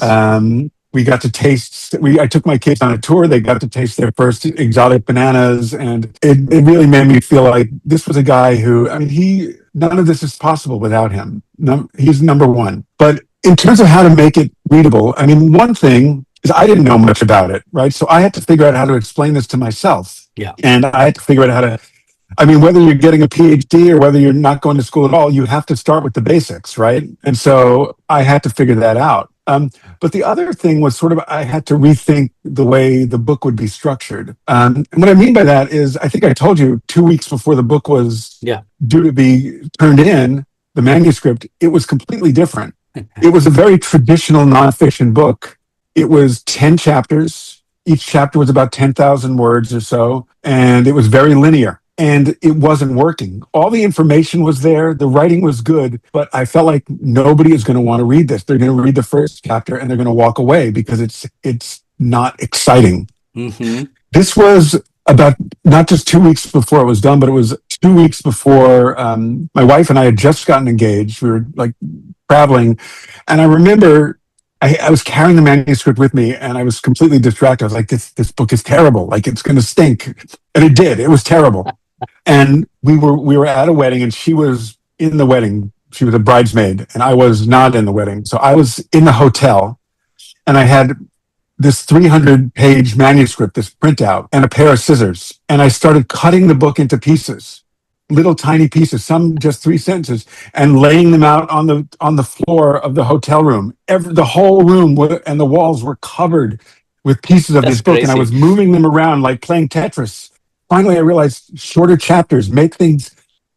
We got to taste. I took my kids on a tour. They got to taste their first exotic bananas, and it really made me feel like this was a guy who. I mean, none of this is possible without him. No, he's number one. But in terms of how to make it readable, I mean, one thing is I didn't know much about it, right? So I had to figure out how to explain this to myself, Yeah. and I had to figure out how to. I mean, whether you're getting a PhD or whether you're not going to school at all, you have to start with the basics, right? And so I had to figure that out. But the other thing was sort of I had to rethink the way the book would be structured. And what I mean by that is, I think I told you 2 weeks before the book was Yeah. due to be turned in, the manuscript, it was completely different. It was a very traditional nonfiction book. It was 10 chapters. Each chapter was about 10,000 words or so, and it was very linear. And it wasn't working. All the information was there. The writing was good, but I felt like nobody is going to want to read this. They're going to read the first chapter and they're going to walk away because it's not exciting. Hmm. This was about not just 2 weeks before it was done, but it was 2 weeks before my wife and I had just gotten engaged. We were like traveling, and I remember I was carrying the manuscript with me, and I was completely distracted. I was like, "This book is terrible. Like it's going to stink," and it did. It was terrible. And we were at a wedding, and she was in the wedding. She was a bridesmaid, and I was not in the wedding. So I was in the hotel, and I had this 300-page manuscript, this printout, and a pair of scissors. And I started cutting the book into pieces, little tiny pieces, some just 3 sentences, and laying them out on the floor of the hotel room. The whole room and the walls were covered with pieces of That's this book, and I crazy. was moving them around like playing Tetris. Finally, I realized shorter chapters make things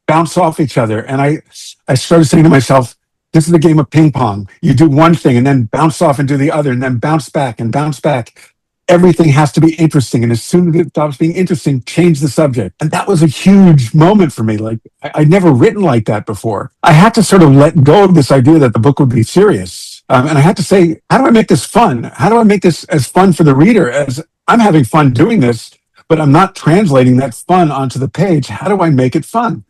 bounce off each other, and I started saying to myself, this is a game of ping pong. You do one thing and then bounce off and do the other and then bounce back and bounce back. Everything has to be interesting. And as soon as it stops being interesting, change the subject. And that was a huge moment for me. Like I'd never written like that before. I had to sort of let go of this idea that the book would be serious. And I had to say, how do I make this fun? How do I make this as fun for the reader as I'm having fun doing this, but I'm not translating that fun onto the page? How do I make it fun?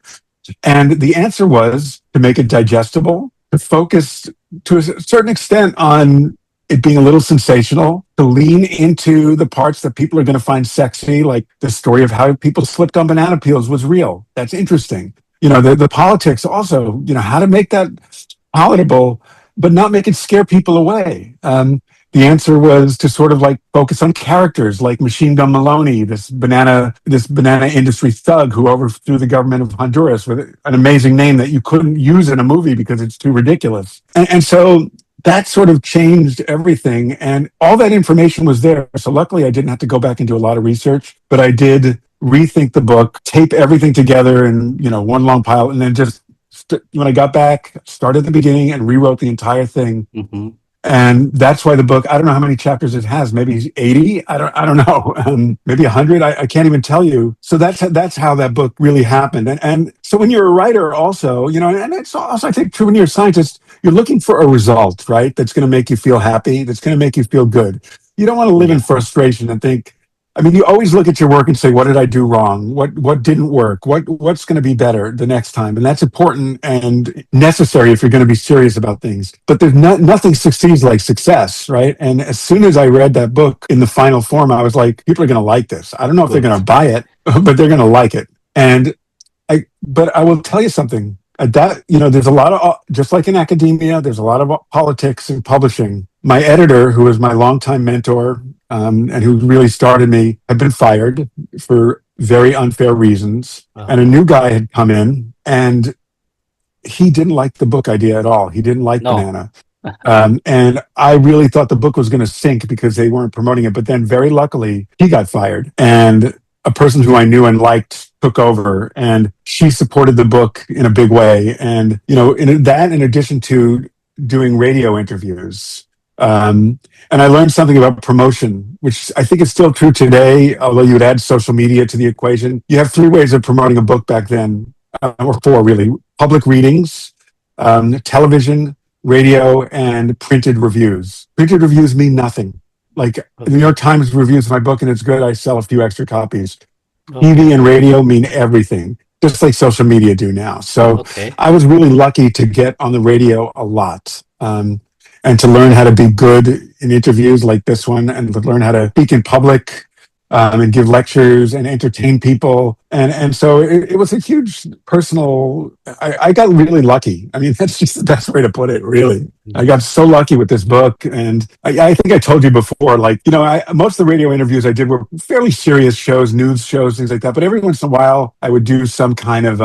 And the answer was to make it digestible, to focus to a certain extent on it being a little sensational, to lean into the parts that people are going to find sexy, like the story of how people slipped on banana peels was real. That's interesting. The politics also, how to make that palatable, but not make it scare people away. The answer was to sort of like focus on characters like Machine Gun Maloney, this banana industry thug who overthrew the government of Honduras with an amazing name that you couldn't use in a movie because it's too ridiculous. And so that sort of changed everything. And all that information was there. So luckily I didn't have to go back and do a lot of research, but I did rethink the book, tape everything together in, one long pile, and then just when I got back, started at the beginning and rewrote the entire thing. Hmm. And that's why the book, I don't know how many chapters it has, maybe 80. I don't know. Maybe 100. I can't even tell you. So that's how that book really happened. And so when you're a writer also, and it's also, I think, true when you're a scientist, you're looking for a result, right? That's going to make you feel happy. That's going to make you feel good. You don't want to live in Yeah. frustration and think, I mean, you always look at your work and say, "What did I do wrong? What didn't work? What's going to be better the next time?" And that's important and necessary if you're going to be serious about things. But there's nothing succeeds like success, right? And as soon as I read that book in the final form, I was like, "People are going to like this. I don't know if they're Good. going to buy it, but they're going to like it." And but I will tell you something. That there's a lot of just like in academia, there's a lot of politics in publishing. My editor, who was my longtime mentor and who really started me, had been fired for very unfair reasons, and a Oh, new guy had come in, and he didn't like the book idea at all. He didn't like no. Banana. And I really thought the book was going to sink because they weren't promoting it. But then, very luckily, he got fired, and a person who I knew and liked took over, and she supported the book in a big way. And in addition to doing radio interviews, and I learned something about promotion, which I think is still true today. Although you would add social media to the equation, you have three ways of promoting a book back then, or four really: public readings, television, radio, and printed reviews. Printed reviews mean nothing. Like the New Okay. York Times reviews my book and it's good, I sell a few extra copies. TV Okay. and radio mean everything, just like social media do now. So Okay. I was really lucky to get on the radio a lot. And to learn how to be good in interviews like this one, and to learn how to speak in public, and give lectures and entertain people. And so it was a huge personal, I got really lucky. I mean, that's just the best way to put it, really. I got so lucky with this book. And I think I told you before, like, most of the radio interviews I did were fairly serious shows, news shows, things like that. But every once in a while, I would do some kind of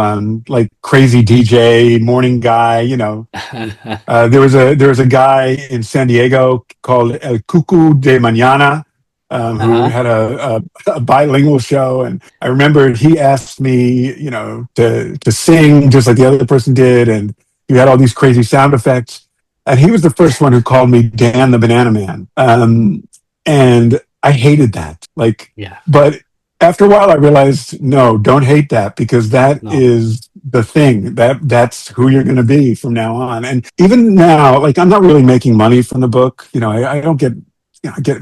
like crazy DJ, morning guy. There was a guy in San Diego called El Cucu de Mañana, who Uh-huh. had a bilingual show. And I remember he asked me, to sing just like the other person did. And he had all these crazy sound effects. And he was the first one who called me Dan the Banana Man. And I hated that. Like, Yeah. but after a while, I realized, no, don't hate that, because that No. is the thing. That's who you're going to be from now on. And even now, like, I'm not really making money from the book. I don't get,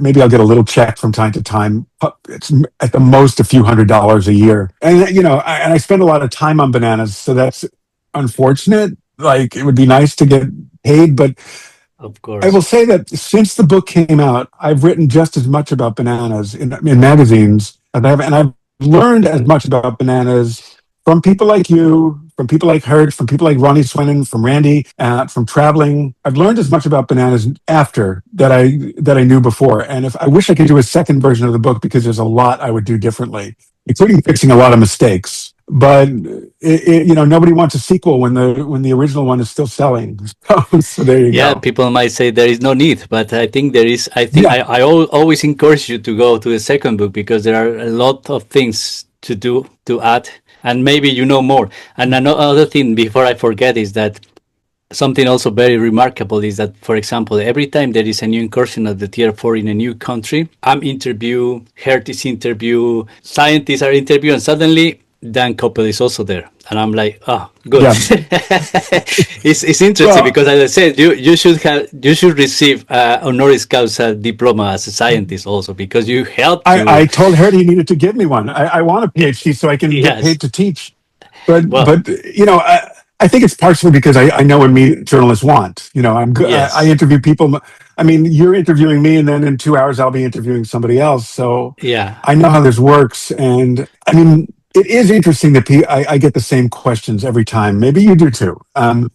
maybe I'll get a little check from time to time. It's at the most a few $100s a year. And I spend a lot of time on bananas, so that's unfortunate. Like, it would be nice to get paid, but Of I will course. say that since the book came out, I've written just as much about bananas in magazines, and I've learned as much about bananas from people like you, from people like Hurt, from people like Ronnie Swennen, from Randy, from traveling. I've learned as much about bananas after that I knew before. And if I wish I could do a second version of the book, because there's a lot I would do differently, including fixing a lot of mistakes. But nobody wants a sequel when the original one is still selling. So there you Yeah, go. people might say there is no need, but I think there is. I think Yeah, I always encourage you to go to the second book because there are a lot of things to do to add, and maybe you know more. And another thing before I forget is that something also very remarkable is that, for example, every time there is a new incursion of the Tier 4 in a new country, I'm interview, Hert is interview, scientists are interview, and suddenly Dan Koeppel is also there. And I'm like, oh, good. yeah. It's interesting Well, because, as I said, you should receive honoris causa diploma as a scientist also because you helped to. I told her he needed to give me one. I want a PhD so I can get Yes. paid to teach. But Well, but I think it's partially because I know what journalists want. I'm good. I yes. interview people. I mean, you're interviewing me, and then in 2 hours I'll be interviewing somebody else. So Yeah. I know how this works. And I mean, it is interesting that I get the same questions every time. Maybe you do too. And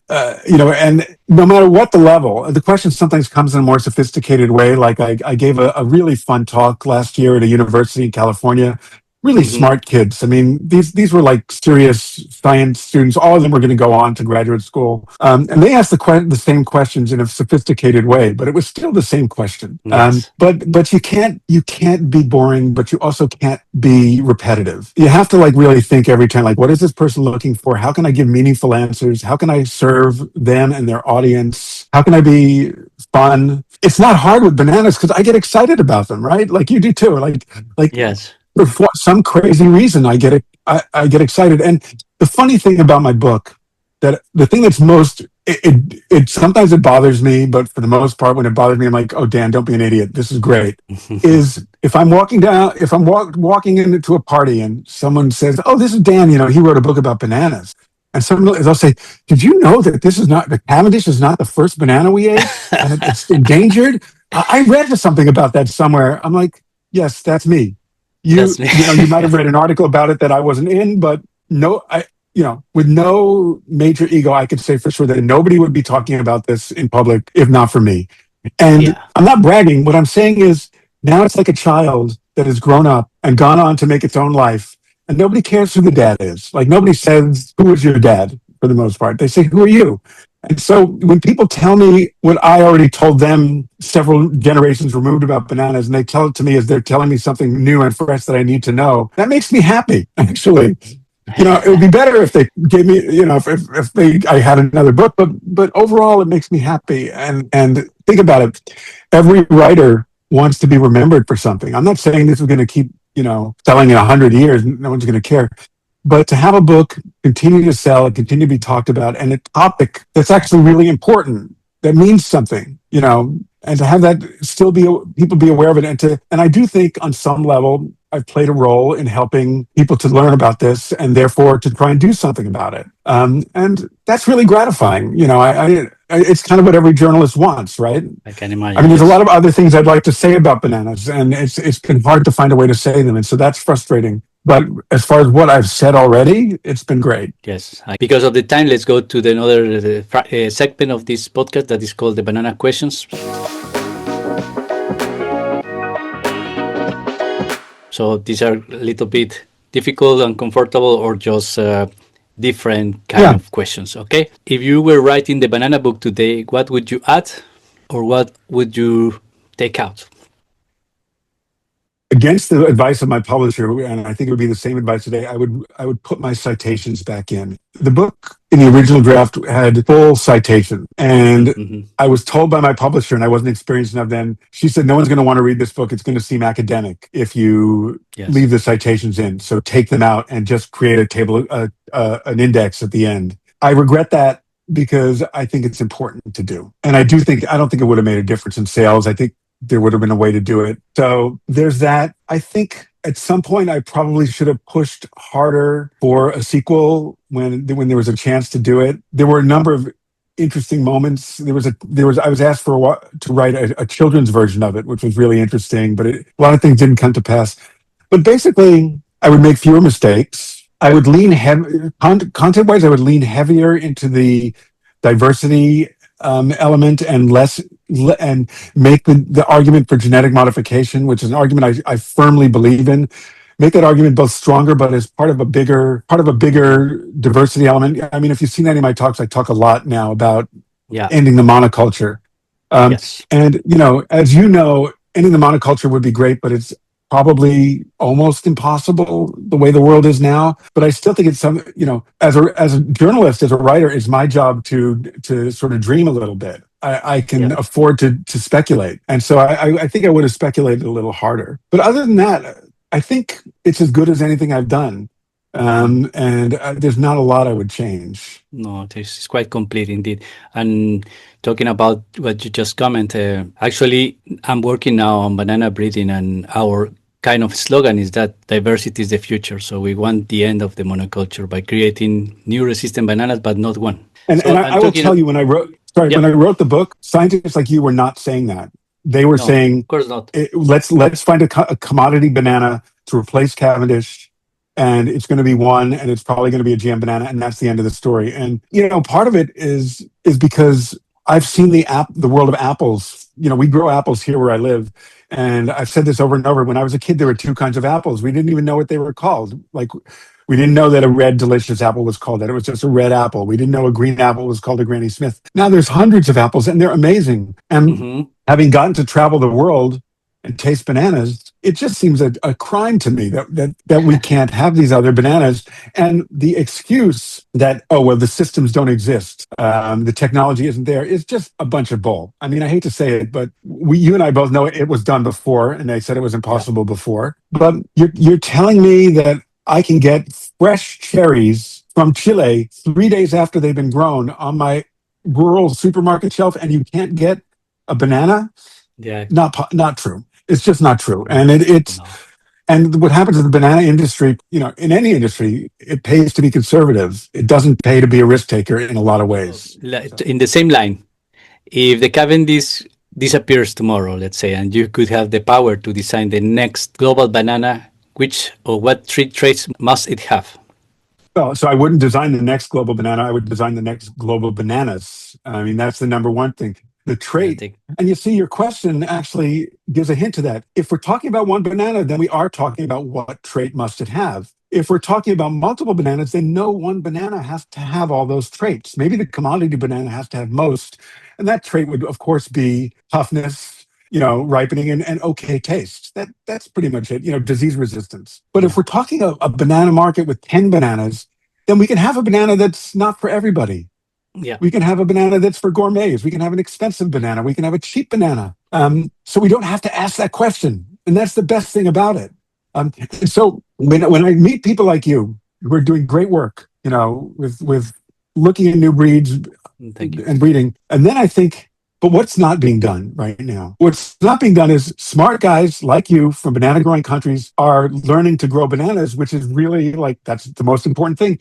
no matter what the level, the question sometimes comes in a more sophisticated way. Like I gave a really fun talk last year at a university in California. Really Hmm. smart kids. I mean, these were like serious science students. All of them were going to go on to graduate school, and they asked the same questions in a sophisticated way. But it was still the same question. Yes. But you can't be boring, but you also can't be repetitive. You have to like really think every time. Like, what is this person looking for? How can I give meaningful answers? How can I serve them and their audience? How can I be fun? It's not hard with bananas because I get excited about them, right? Like you do too. Like Yes. for some crazy reason, I get excited. And the funny thing about my book, that the thing that's most it sometimes it bothers me, but for the most part, when it bothers me, I'm like, oh, Dan, don't be an idiot. This is great. Is if I'm walking down, if I'm walking into a party and someone says, oh, this is Dan, he wrote a book about bananas. And someone they'll say, did you know that this is not the Cavendish is not the first banana we ate and it's endangered? I read something about that somewhere. I'm like, yes, that's me. That's me. You might have read an article about it that I wasn't in, but no, with no major ego, I could say for sure that nobody would be talking about this in public if not for me. And Yeah. I'm not bragging. What I'm saying is now it's like a child that has grown up and gone on to make its own life. And nobody cares who the dad is. Like nobody says, who is your dad for the most part? They say, who are you? And so when people tell me what I already told them several generations removed about bananas, and they tell it to me as they're telling me something new and fresh that I need to know, that makes me happy, actually. It would be better if they gave me, if I had another book, but overall, it makes me happy. And think about it, every writer wants to be remembered for something. I'm not saying this is going to keep, selling in 100 years. No one's going to care. But to have a book continue to sell and continue to be talked about, and a topic that's actually really important, that means something, and to have that still be people be aware of it, and I do think on some level I've played a role in helping people to learn about this and therefore to try and do something about it. And that's really gratifying. It's kind of what every journalist wants, right? I can I imagine. mean, there's a Yes. lot of other things I'd like to say about bananas, and it's been hard to find a way to say them, and so that's frustrating. But as far as what I've said already, it's been great. Yes. Because of the time, let's go to the another segment of this podcast that is called the banana questions. So these are a little bit difficult, uncomfortable, or just different kind Yeah. of questions. Okay. If you were writing the banana book today, what would you add, or what would you take out? Against the advice of my publisher, and I think it would be the same advice today, I would put my citations back in. The book in the original draft had full citation, and Mm-hmm. I was told by my publisher, and I wasn't experienced enough then. She said, "No one's going to want to read this book. It's going to seem academic if you Yes. leave the citations in. So take them out and just create a table, an index at the end." I regret that because I think it's important to do, and I don't think it would have made a difference in sales. I think there would have been a way to do it. So there's that. I think at some point I probably should have pushed harder for a sequel when there was a chance to do it. There were a number of interesting moments. I was asked to write a children's version of it, which was really interesting, but a lot of things didn't come to pass. But basically, I would make fewer mistakes. I would lean content-wise. I would lean heavier into the diversity element and less and make the argument for genetic modification, which is an argument I firmly believe in. Make that argument both stronger, but as part of a bigger diversity element. I mean, if you've seen any of my talks, I talk a lot now about Yeah. ending the monoculture. Yes. And as ending the monoculture would be great, but it's probably almost impossible the way the world is now. But I still think it's as a journalist, as a writer, it's my job to sort of dream a little bit. I can Yeah. afford to speculate, and so I think I would have speculated a little harder. But other than that, I think it's as good as anything I've done. And there's not a lot I would change. No, this is quite complete indeed. And talking about what you just commented, actually, I'm working now on banana breeding, and our kind of slogan is that diversity is the future. So we want the end of the monoculture by creating new resistant bananas, but not one. And So and I'm I will talking. tell you, when Yep. I wrote the book, scientists like you were not saying that. They were No, of saying, course not. let's find a commodity banana to replace Cavendish, and it's going to be one, and it's probably going to be a GM banana, and that's the end of the story. And part of it is because I've seen the world of apples. We grow apples here where I live, and I've said this over and over. When I was a kid, there were two kinds of apples. We didn't even know what they were called. Like, we didn't know that a red delicious apple was called that. It was just a red apple. We didn't know a green apple was called a Granny Smith. Now there's hundreds of apples, and they're amazing. And Mm-hmm. having gotten to travel the world and taste bananas, it just seems a crime to me that we can't have these other bananas. And the excuse that, oh, well, the systems don't exist, the technology isn't there, is just a bunch of bull. I mean, I hate to say it, but you and I both know it was done before, and they said it was Yeah. impossible before. But you're telling me that I can get fresh cherries from Chile 3 days after they've been grown on my rural supermarket shelf and you can't get a banana, Yeah. not true. It's just not true. And it's No. and what happens in the banana industry, in any industry, it pays to be conservative. It doesn't pay to be a risk taker in a lot of ways. So, In the same line, if the Cavendish disappears tomorrow, let's say, and you could have the power to design the next global banana, which or what three traits must it have? well, so I wouldn't design the next global banana. I would design the next global bananas. I mean, that's the number one thing. The Yeah, trait, and you see, your question actually gives a hint to that. If we're talking about one banana, then we are talking about what trait must it have. If we're talking about multiple bananas, then no one banana has to have all those traits. Maybe the commodity banana has to have most. And that trait would, of course, be toughness, ripening and okay taste. That's pretty much it, disease resistance. But if yeah, we're talking a banana market with 10 bananas, then we can have a banana that's not for everybody. yeah, We can have a banana that's for gourmets. We can have an expensive banana. We can have a cheap banana. So we don't have to ask that question. And that's the best thing about it. So when I meet people like you who are doing great work, with looking at new breeds thank you. and breeding, and then I think, but what's not being done right now? What's not being done is smart guys like you from banana growing countries are learning to grow bananas, which is really like, that's the most important thing.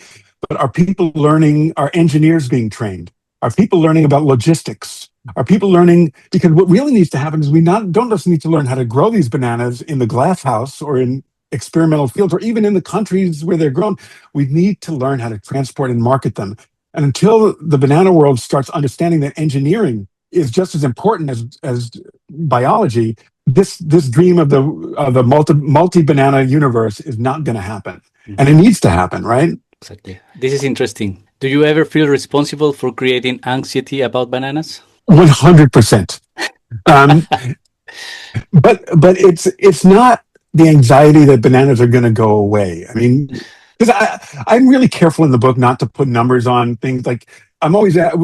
But are people learning? Are engineers being trained? Are people learning about logistics? Are people learning? Because what really needs to happen is don't just need to learn how to grow these bananas in the glass house or in experimental fields or even in the countries where they're grown. We need to learn how to transport and market them. And until the banana world starts understanding that engineering is just as important as biology, this dream of the multi banana universe is not going to happen, and it Mhm. needs to happen, right? Exactly. This is interesting. Do you ever feel responsible for creating anxiety about bananas? 100%. Um, but it's not the anxiety that bananas are going to go away. I mean, because I'm really careful in the book not to put numbers on things. Like,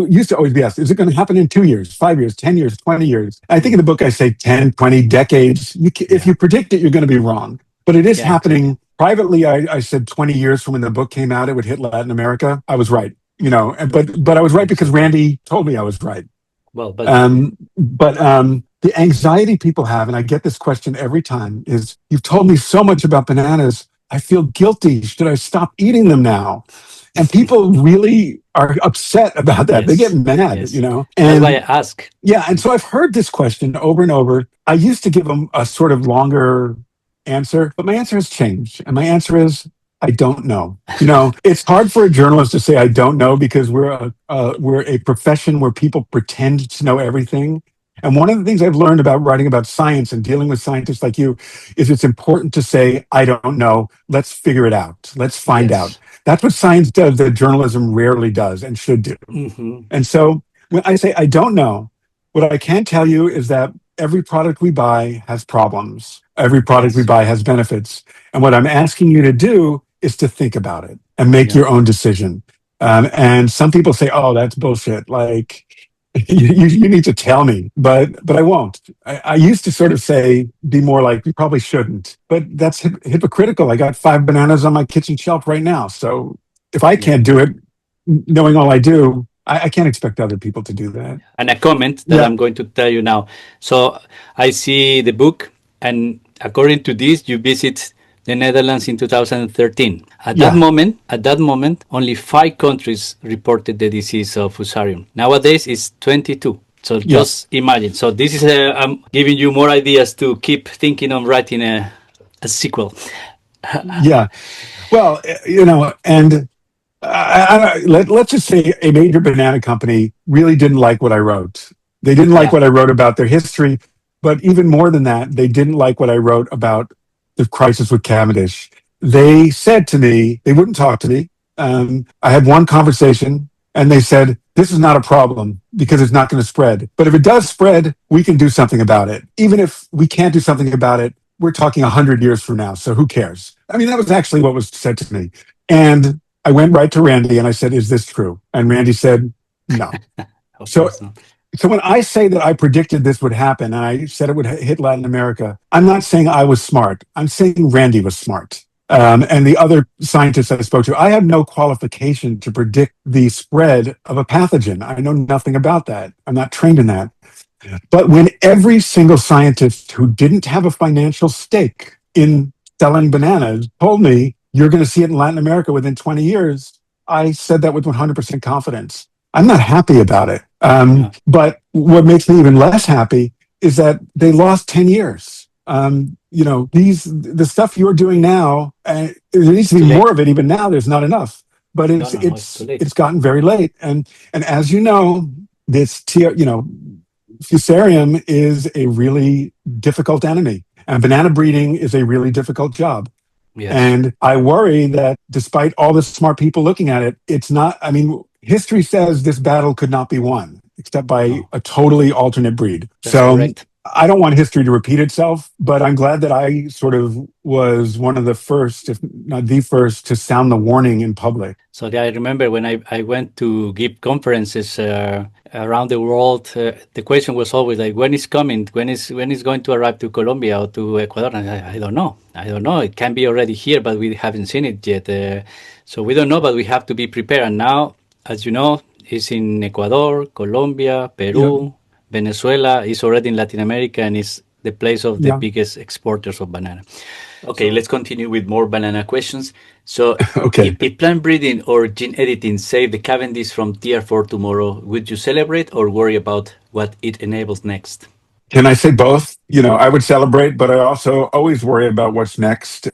used to always be asked, is it going to happen in 2 years, 5 years, 10 years, 20 years? I think in the book I say 10, 20 decades. If Yeah. you predict it, you're going to be wrong. But it is Yeah, exactly. happening. Privately, I said 20 years from when the book came out, it would hit Latin America. I was right. But I was right because Exactly. Randy told me I was right. Well, but But the anxiety people have, and I get this question every time, is, you've told me so much about bananas. I feel guilty. Should I stop eating them now? And people really are upset about that. They get yes, mad, yes. That's why I And ask. yeah, and so I've heard this question over and over. I used to give them a sort of longer answer, but my answer has changed. And my answer is, I don't know. It's hard for a journalist to say I don't know because we're a profession where people pretend to know everything. And one of the things I've learned about writing about science and dealing with scientists like you is it's important to say, I don't know. Let's figure it out. Let's find out. Yes. That's what science does that journalism rarely does and should do. Hmm. And so when I say I don't know, what I can tell you is that every product we buy has problems. Every product we Yes. buy has benefits. And what I'm asking you to do is to think about it and make Yeah. your own decision. And some people say, "Oh, that's bullshit." Like, you need to tell me, but I won't. I used to sort of say, be more like, you probably shouldn't, but that's hypocritical. I got 5 bananas on my kitchen shelf right now, so if I Yeah. can't do it, knowing all I do, I can't expect other people to do that. And a comment that Yeah, I'm going to tell you now. So I see the book, and according to this, you visit the Netherlands in 2013. yeah, At that moment, only 5 countries reported the disease of Fusarium. Nowadays, it's 22. So yeah, just imagine. So this is I'm giving you more ideas to keep thinking on writing a sequel. yeah. Well, and let's just say a major banana company really didn't like what I wrote. They didn't like Yeah. what I wrote about their history, but even more than that, they didn't like what I wrote about the crisis with Cavendish. They said to me, they wouldn't talk to me. I had one conversation and they said, this is not a problem because it's not going to spread. But if it does spread, we can do something about it. Even if we can't do something about it, we're talking 100 years from now. So who cares? I mean, that was actually what was said to me. And I went right to Randy and I said, is this true? And Randy said, no. Of So course not. so when I say that I predicted this would happen and I said it would hit Latin America, I'm not saying I was smart. I'm saying Randy was smart. and the other scientists I spoke to, I have no qualification to predict the spread of a pathogen. I know nothing about that. I'm not trained in that. But when every single scientist who didn't have a financial stake in selling bananas told me, you're going to see it in Latin America within 20 years, I said that with 100% confidence. I'm not happy about it. Yeah. But what makes me even less happy is that they lost 10 years. The stuff you're doing now, there needs to It's be too more late. of it. Even now, there's not enough. But No, no, no, it's too late. it's gotten very late. And as you know, fusarium is a really difficult enemy, and banana breeding is a really difficult job. Yes. And I worry that despite all the smart people looking at it, it's not, I mean, history says this battle could not be won except by No, a totally alternate breed. that's So correct. I don't want history to repeat itself, but I'm glad that I sort of was one of the first, if not the first, to sound the warning in public. So yeah, I remember when I went to give conferences around the world, the question was always like, when is coming? When is going to arrive to Colombia or to Ecuador? And I don't know. I don't know. It can be already here, but we haven't seen it yet. So we don't know, but we have to be prepared. And now, as you know, it's in Ecuador, Colombia, Yeah, Peru, Venezuela. It's already in Latin America, and it's the place of the yeah. biggest exporters of banana. Okay, let's continue with more banana questions. So, Okay. if plant breeding or gene editing save the Cavendish from tier 4 tomorrow, would you celebrate or worry about what it enables next? Can I say both? I would celebrate, but I also always worry about what's next.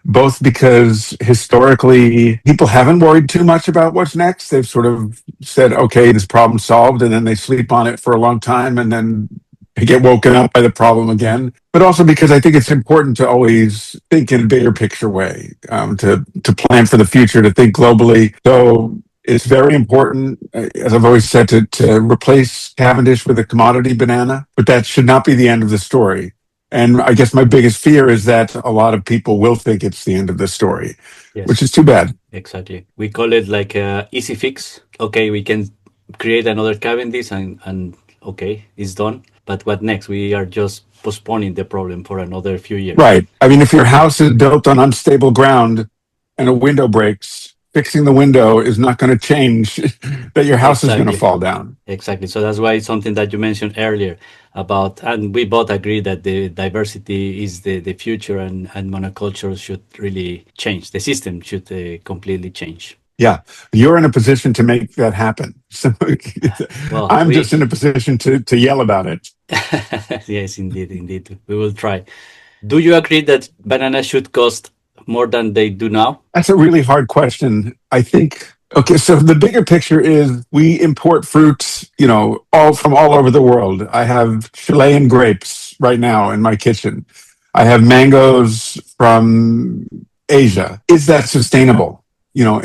Both because historically people haven't worried too much about what's next. They've sort of said, okay, this problem's solved, and then they sleep on it for a long time, and then they get woken up by the problem again. But also because I think it's important to always think in a bigger picture way, to plan for the future, to think globally. So it's very important, as I've always said, to replace Cavendish with a commodity banana, but that should not be the end of the story. And I guess my biggest fear is that a lot of people will think it's the end of the story, which Yes, is too bad. exactly. We call it like a easy fix. Okay, we can create another Cavendish and okay, it's done. But what next? We are just postponing the problem for another few years. Right. I mean, if your house is built on unstable ground and a window breaks, fixing the window is not going to change that your house is going to Exactly. fall down. Exactly. So that's why it's something that you mentioned earlier about, and we both agree that the diversity is the future, and monoculture should really change. The system should completely change. Yeah. You're in a position to make that happen. So Well, I'm we, just in a position to yell about it. yes, indeed, indeed. We will try. Do you agree that bananas should cost more than they do now? That's a really hard question. I think, okay, so the bigger picture is we import fruits, all from all over the world. I have Chilean grapes right now in my kitchen. I have mangoes from Asia. Is that sustainable?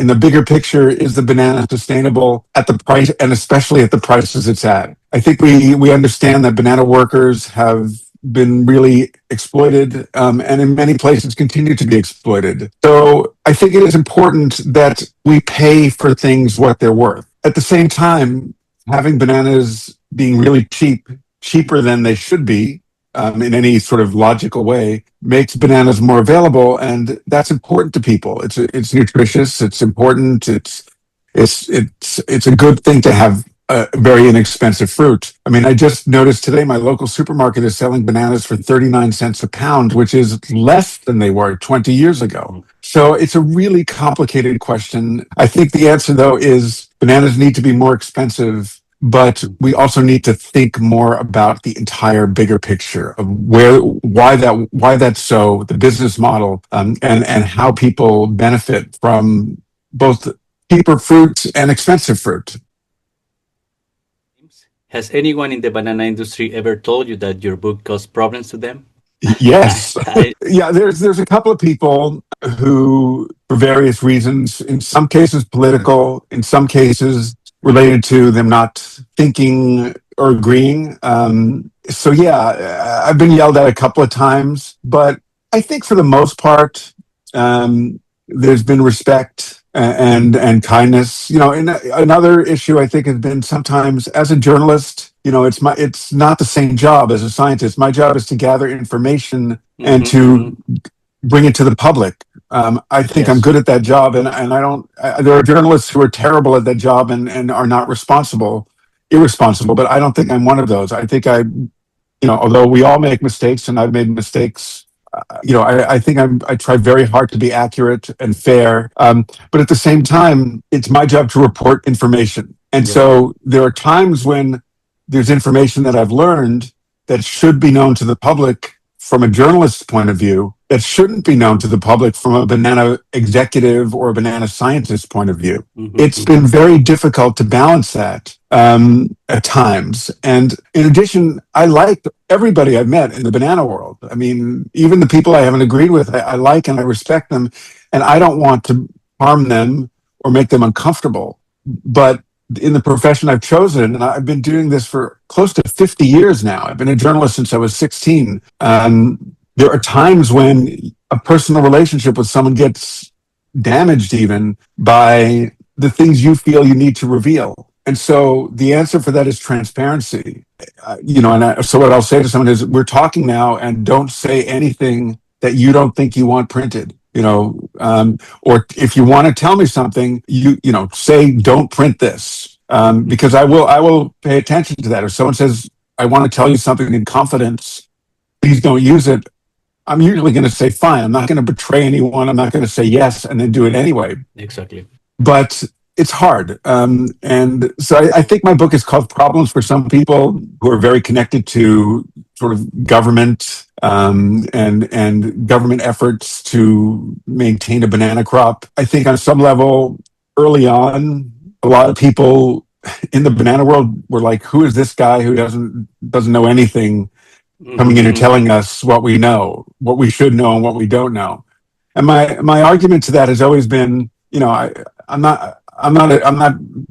In the bigger picture, is the banana sustainable at the price, and especially at the prices it's at? I think we understand that banana workers have been really exploited, and in many places continue to be exploited. So I think it is important that we pay for things what they're worth. At the same time, having bananas being really cheap, cheaper than they should be, in any sort of logical way, makes bananas more available, and that's important to people. It's nutritious. It's important. It's a good thing to have a very inexpensive fruit. I mean, I just noticed today my local supermarket is selling bananas for 39 cents a pound, which is less than they were 20 years ago. So it's a really complicated question. I think the answer, though, is bananas need to be more expensive, but we also need to think more about the entire bigger picture of why that's so, the business model, and how people benefit from both cheaper fruit and expensive fruit. Has anyone in the banana industry ever told you that your book caused problems to them? Yes. I, Yeah, there's a couple of people who, for various reasons, in some cases political, in some cases related to them not thinking or agreeing. So yeah, I've been yelled at a couple of times, but I think for the most part, there's been respect and kindness. And another issue I think has been sometimes as a journalist, it's not the same job as a scientist. My job is to gather information and mhm, to mhm. bring it to the public. I think I'm Yes. good at that job, and I don't. There are journalists who are terrible at that job and are not irresponsible. But I don't think I'm one of those. I think although we all make mistakes, and I've made mistakes, I think I try very hard to be accurate and fair. But at the same time, it's my job to report information. And Yeah. so there are times when there's information that I've learned that should be known to the public from a journalist's point of view, that shouldn't be known to the public from a banana executive or a banana scientist point of view. Hmm. It's been very difficult to balance that at times. And in addition, I like everybody I've met in the banana world. I mean, even the people I haven't agreed with, I like and I respect them. And I don't want to harm them or make them uncomfortable. But in the profession I've chosen, and I've been doing this for close to 50 years now. I've been a journalist since I was 16. There are times when a personal relationship with someone gets damaged even by the things you feel you need to reveal. And so the answer for that is transparency. So what I'll say to someone is, we're talking now, and don't say anything that you don't think you want printed. Or if you want to tell me something, say, don't print this, because I will pay attention to that. If someone says, I want to tell you something in confidence, please don't use it, I'm usually going to say, fine. I'm not going to betray anyone. I'm not going to say yes and then do it anyway. Exactly. But it's hard. And so I think my book is called Problems for Some People who are very connected to sort of government and government efforts to maintain a banana crop. I think on some level, early on, a lot of people in the banana world were like, who is this guy who doesn't know anything, coming in and Hmm. telling us what we know, what we should know, and what we don't know. And my argument to that has always been, I'm not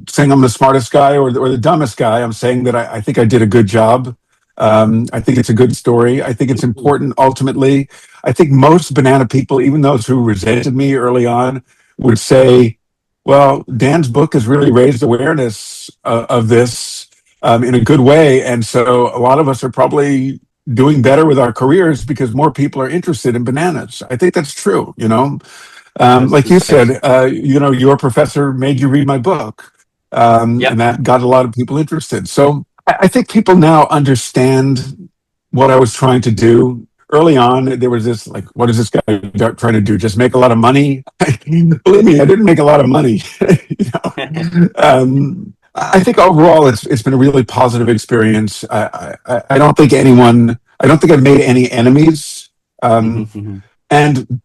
saying I'm the smartest guy or the dumbest guy. I'm saying that I think I did a good job. I think it's a good story. I think it's important ultimately. I think most banana people, even those who resented me early on, would say, well, Dan's book has really raised awareness of this in a good way. And so a lot of us are probably doing better with our careers because more people are interested in bananas. I think that's true. Like you That's said, nice. your professor made you read my book, Yeah. and that got a lot of people interested. So I think people now understand what I was trying to do. Early on, there was this like, what is this guy trying to do? Just make a lot of money? Believe me, I didn't make a lot of money. I think overall, it's been a really positive experience. I don't think I don't think I've made any enemies. Hmm. Um, Hmm. and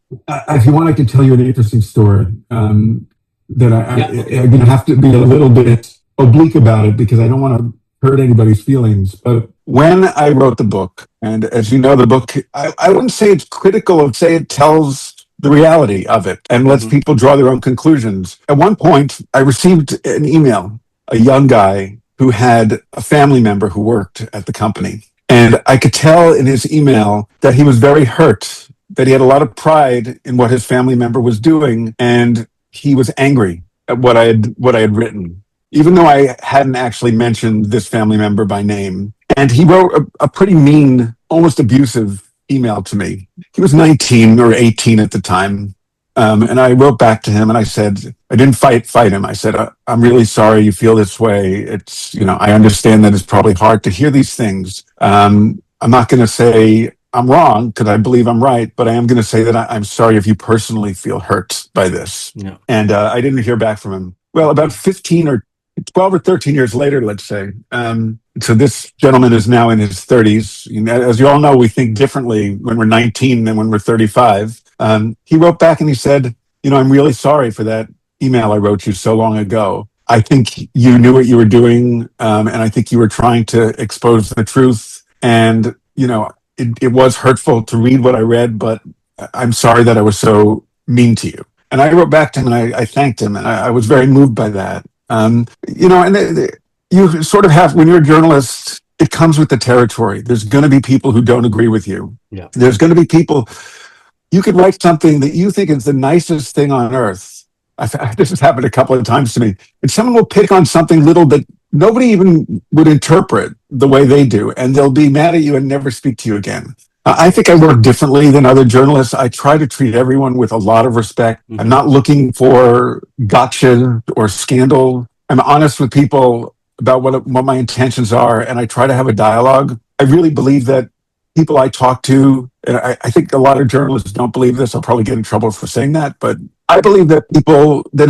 if you want, I can tell you an interesting story that Yeah. I'm going to have to be a little bit oblique about it because I don't want to hurt anybody's feelings. But when I wrote the book, and as you know, the book, I wouldn't say it's critical, I'd say it tells the reality of it and lets Hmm. people draw their own conclusions. At one point, I received an email, a young guy who had a family member who worked at the company. And I could tell in his email that he was very hurt, that he had a lot of pride in what his family member was doing, and he was angry at what I had written, even though I hadn't actually mentioned this family member by name. And he wrote a pretty mean, almost abusive email to me. He was 19 or 18 at the time. And I wrote back to him and I said, I didn't fight him. I said, I'm really sorry you feel this way. I understand that it's probably hard to hear these things. I'm not going to say I'm wrong because I believe I'm right, but I am going to say that I'm sorry if you personally feel hurt by this. Yeah. And I didn't hear back from him. Well, about 15 or 12 or 13 years later, let's say. So this gentleman is now in his 30s. As you all know, we think differently when we're 19 than when we're 35. He wrote back and he said, I'm really sorry for that email I wrote you so long ago. I think you knew what you were doing, and I think you were trying to expose the truth. And, it was hurtful to read what I read, but I'm sorry that I was so mean to you. And I wrote back to him and I thanked him, and I was very moved by that. You sort of have, when you're a journalist, it comes with the territory. There's going to be people who don't agree with you. Yeah. There's going to be people, you could write something that you think is the nicest thing on earth. This has happened a couple of times to me. And someone will pick on something little that nobody even would interpret the way they do. And they'll be mad at you and never speak to you again. I think I work differently than other journalists. I try to treat everyone with a lot of respect. I'm Mm-hmm. not looking for gotcha or scandal. I'm honest with people about what my intentions are, and I try to have a dialogue. I really believe that people I talk to, and I think a lot of journalists don't believe this. I'll probably get in trouble for saying that, but I believe that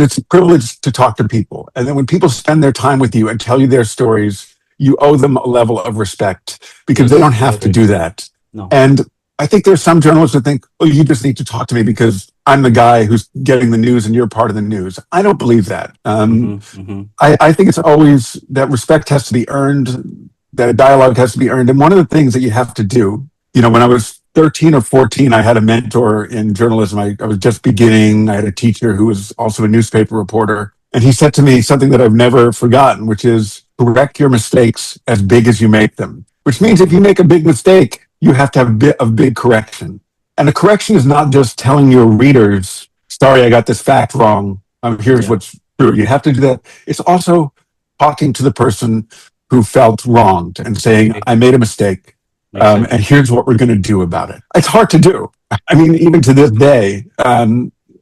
it's a privilege to talk to people. And then when people spend their time with you and tell you their stories, you owe them a level of respect because they don't Yes, I have to agree. do that. No. And I think there's some journalists that think, oh, you just need to talk to me because I'm the guy who's getting the news and you're part of the news. I don't believe that. Mm-hmm. Mm-hmm. I think it's always that respect has to be earned, that a dialogue has to be earned. And one of the things that you have to do, when I was 13 or 14, I had a mentor in journalism. I was just beginning. I had a teacher who was also a newspaper reporter. And he said to me something that I've never forgotten, which is correct your mistakes as big as you make them, which means if you make a big mistake, you have to have a bit of big correction. And a correction is not just telling your readers, sorry, I got this fact wrong. Here's Yeah, what's true. You have to do that. It's also talking to the person who felt wronged and saying, I made a mistake. And exactly. here's what we're going to do about it. It's hard to do. I mean, even to this day,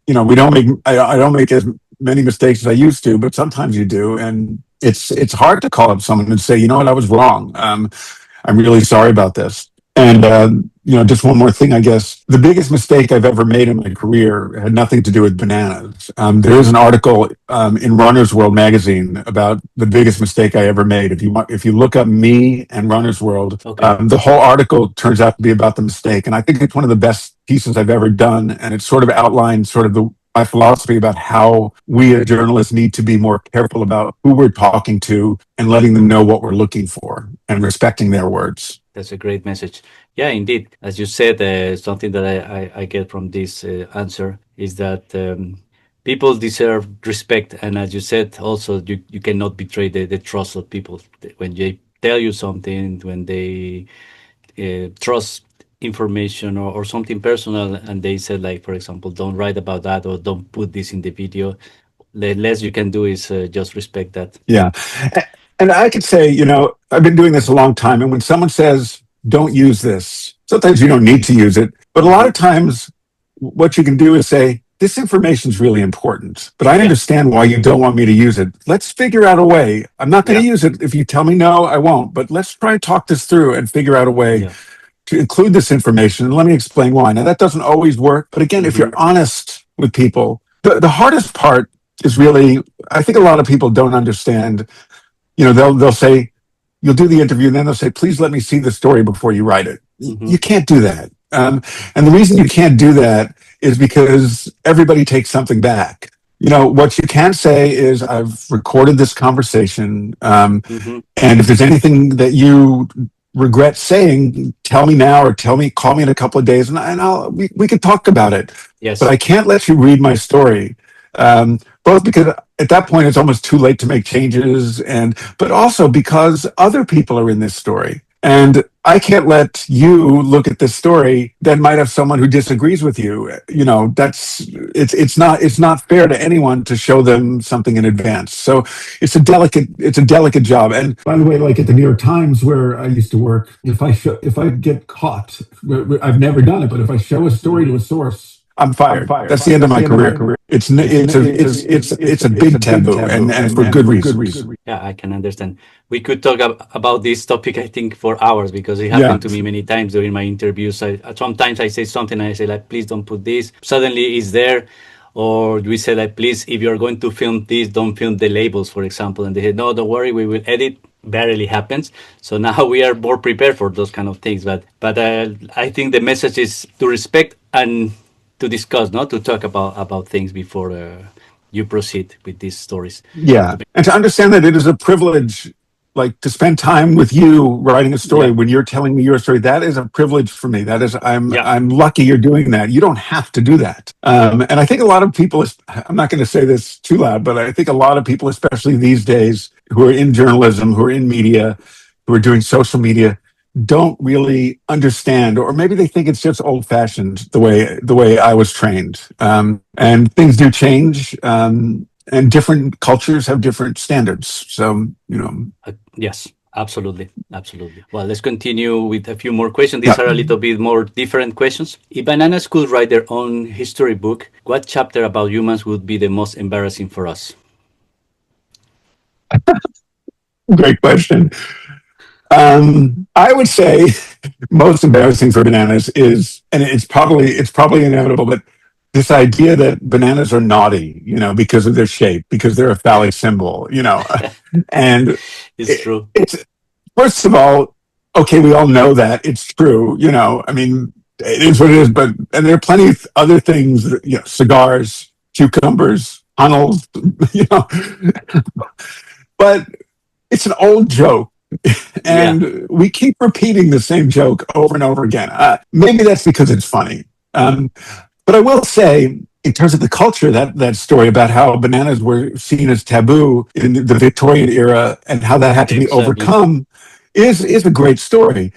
we don't make, I don't make as many mistakes as I used to, but sometimes you do. And it's hard to call up someone and say, you know what, I was wrong. I'm really sorry about this. And, just one more thing, I guess. The biggest mistake I've ever made in my career had nothing to do with bananas. There is an article in Runner's World magazine about the biggest mistake I ever made. If you look up me and Runner's World, Okay. the whole article turns out to be about the mistake. And I think it's one of the best pieces I've ever done. And it sort of outlines sort of my philosophy about how we as journalists need to be more careful about who we're talking to and letting them know what we're looking for and respecting their words. That's a great message. Yeah, indeed. As you said, something that I get from this answer is that people deserve respect. And as you said, also, you cannot betray the trust of people. When they tell you something, when they trust information or something personal, and they said, like, for example, don't write about that or don't put this in the video, the less you can do is just respect that. Yeah. And I could say, I've been doing this a long time. And when someone says, don't use this, sometimes you don't need to use it. But a lot Hmm. of times, what you can do is say, this information is really important, but I Yeah, understand why you don't want me to use it. Let's figure out a way. I'm not going yeah, to use it. If you tell me no, I won't. But let's try and talk this through and figure out a way yeah. to include this information. And let me explain why. Now, that doesn't always work. But again, if Hmm. you're honest with people, the hardest part is really, I think a lot of people don't understand. They'll say, you'll do the interview and then they'll say, please let me see the story before you write it. Hmm. You can't do that. And the reason you can't do that is because everybody takes something back. What you can say is, I've recorded this conversation. Hmm. And if there's anything that you regret saying, tell me now or call me in a couple of days we could talk about it. But Yes. I can't let you read my story. Both because at that point it's almost too late to make changes, but also because other people are in this story. And I can't let you look at this story that might have someone who disagrees with you. It's not fair to anyone to show them something in advance. So it's a delicate job. And by the way, like at the New York Times where I used to work, if I get caught, I've never done it, but if I show a story Hmm. to a source, I'm fired. That's the end of my career. Yeah. It's a big taboo, and for good reasons. Yeah, I can understand. We could talk about this topic, I think, for hours because it Yeah, happened to me many times during my interviews. Sometimes I say something and I say, like, please don't put this. Suddenly it's there. Or we say, like, please, if you're going to film this, don't film the labels, for example. And they said, no, don't worry, we will edit. Barely happens. So now we are more prepared for those kind of things. But I think the message is to respect and to discuss, not to talk about things before you proceed with these stories. yeah, and to understand that it is a privilege, like to spend time with you writing a story Yeah, when you're telling me your story. That is a privilege for me. That is, I'm yeah. I'm lucky you're doing that. You don't have to do that. And I think a lot of people. I'm not going to say this too loud, but I think a lot of people, especially these days, who are in journalism, who are in media, who are doing social media, don't really understand, or maybe they think it's just old fashioned the way I was trained. And things do change. And different cultures have different standards. So, Yes, Absolutely, absolutely. Well, let's continue with a few more questions. Yeah. These are a little bit more different questions. If bananas could write their own history book, what chapter about humans would be the most embarrassing for us? Great question. I would say most embarrassing for bananas is, and it's probably inevitable, but this idea that bananas are naughty, because of their shape, because they're a phallic symbol, and It's true. it's first of all, okay, we all know that it's true, I mean, it is what it is, but and there are plenty of other things, cigars, cucumbers, tunnels, you know, but it's an old joke Yeah, and we keep repeating the same joke over and over again. Maybe that's because it's funny. But I will say, in terms of the culture, that story about how bananas were seen as taboo in the Victorian era and how that had to be exactly. overcome is a great story.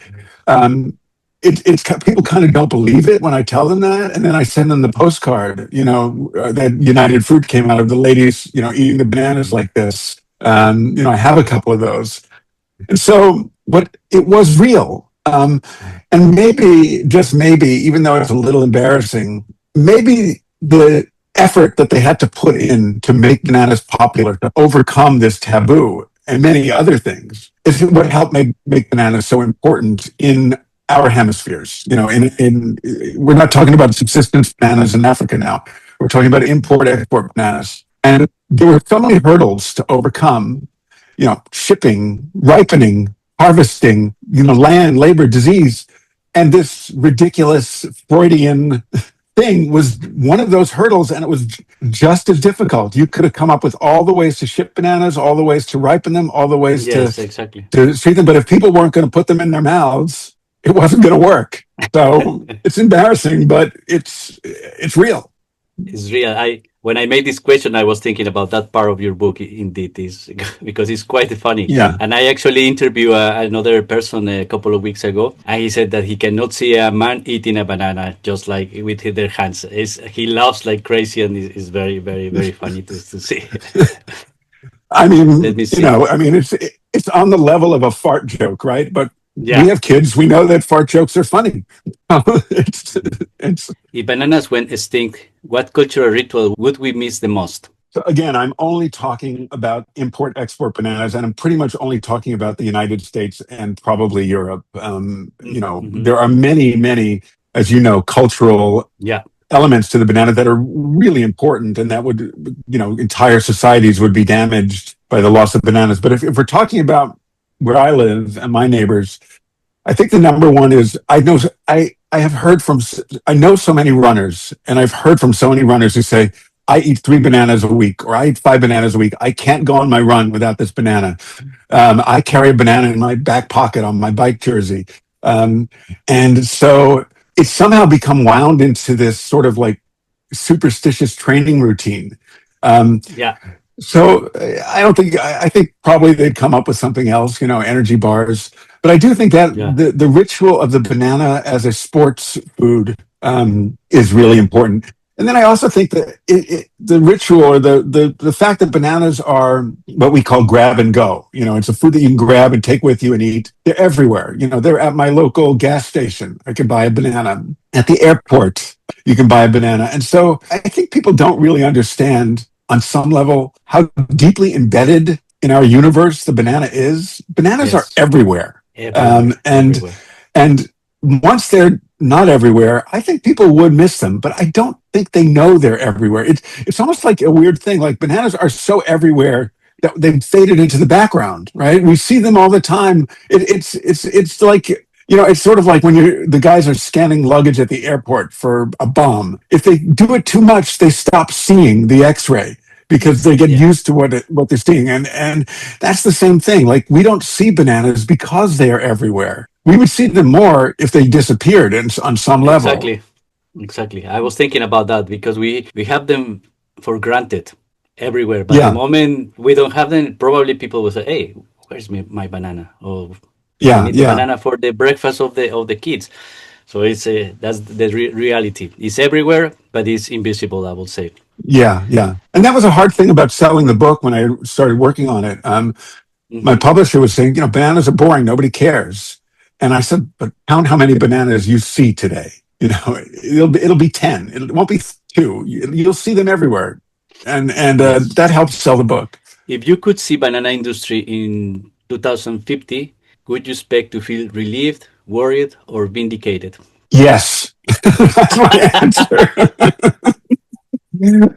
Um, it's people kind of don't believe it when I tell them that, and then I send them the postcard. That United Fruit came out of the ladies, eating the bananas like this. I have a couple of those, and so what it was real. And maybe, just maybe, even though it's a little embarrassing, maybe the effort that they had to put in to make bananas popular, to overcome this taboo and many other things, is what helped make bananas so important in our hemispheres. We're not talking about subsistence bananas in Africa now. We're talking about import export bananas. And there were so many hurdles to overcome, shipping, ripening, harvesting, land, labor, disease. And this ridiculous Freudian thing was one of those hurdles, and it was just as difficult. You could have come up with all the ways to ship bananas, all the ways to ripen them, all the ways to Yes, exactly. to treat them. But if people weren't going to put them in their mouths, it wasn't going to work. So it's embarrassing, but it's real. It's real. I When I made this question, I was thinking about that part of your book. Indeed, is because it's quite funny. Yeah. And I actually interviewed another person a couple of weeks ago, and he said that he cannot see a man eating a banana just like with their hands. He laughs like crazy, and it's very, very, very funny to see. I Let mean, me see. it's on the level of a fart joke, right? But we Yeah, have kids. We know that fart jokes are funny. it's, it's if bananas went extinct, what cultural ritual would we miss the most? So again, I'm only talking about import export bananas, and I'm pretty much only talking about the United States and probably Europe. Mm-hmm. There are many, many, as you know, cultural Yeah. elements to the banana that are really important, and that would, entire societies would be damaged by the loss of bananas. But if we're talking about where I live and my neighbors, I think the number one is I have heard from I know so many runners, and I've heard from so many runners who say, I eat 3 bananas a week, or I eat 5 bananas a week. I can't go on my run without this banana. I carry a banana in my back pocket on my bike jersey. Um, and so it's somehow become wound into this sort of like superstitious training routine. Um, Yeah. so I don't think I think probably they'd come up with something else, energy bars. But I do think that Yeah. the ritual of the banana as a sports food is really Yeah. important. And then I also think that the ritual, or the fact that bananas are what we call grab and go. It's a food that you can grab and take with you and eat. They're everywhere. They're at my local gas station. I can buy a banana. At the airport, you can buy a banana. And so I think people don't really understand on some level how deeply embedded in our universe the banana is. Bananas are Yes. everywhere. Everywhere. And Everywhere. and once they're not everywhere, I think people would miss them, but I don't think they know they're everywhere. It's almost like a weird thing. Like bananas are so everywhere that they've faded into the background, right? We see them all the time. It's like, it's sort of like when the guys are scanning luggage at the airport for a bomb. If they do it too much, they stop seeing the X-ray because they get Yeah. used to what they're seeing. And that's the same thing. Like we don't see bananas because they are everywhere. We would see them more if they disappeared on some level. Exactly. Exactly. I was thinking about that because we have them for granted everywhere. But the Yeah, moment we don't have them, probably people will say, "Hey, where's my banana?" Or I yeah, need the yeah, banana for the breakfast of the kids. So that's the reality. It's everywhere, but it's invisible. I would say. yeah, yeah. And that was a hard thing about selling the book when I started working on it. My Hmm. publisher was saying, bananas are boring. Nobody cares. And I said, but count how many bananas you see today. It'll be 10. It won't be two. You'll see them everywhere. And Yes. that helps sell the book. If you could see banana industry in 2050, would you expect to feel relieved, worried, or vindicated? Yes. That's my answer.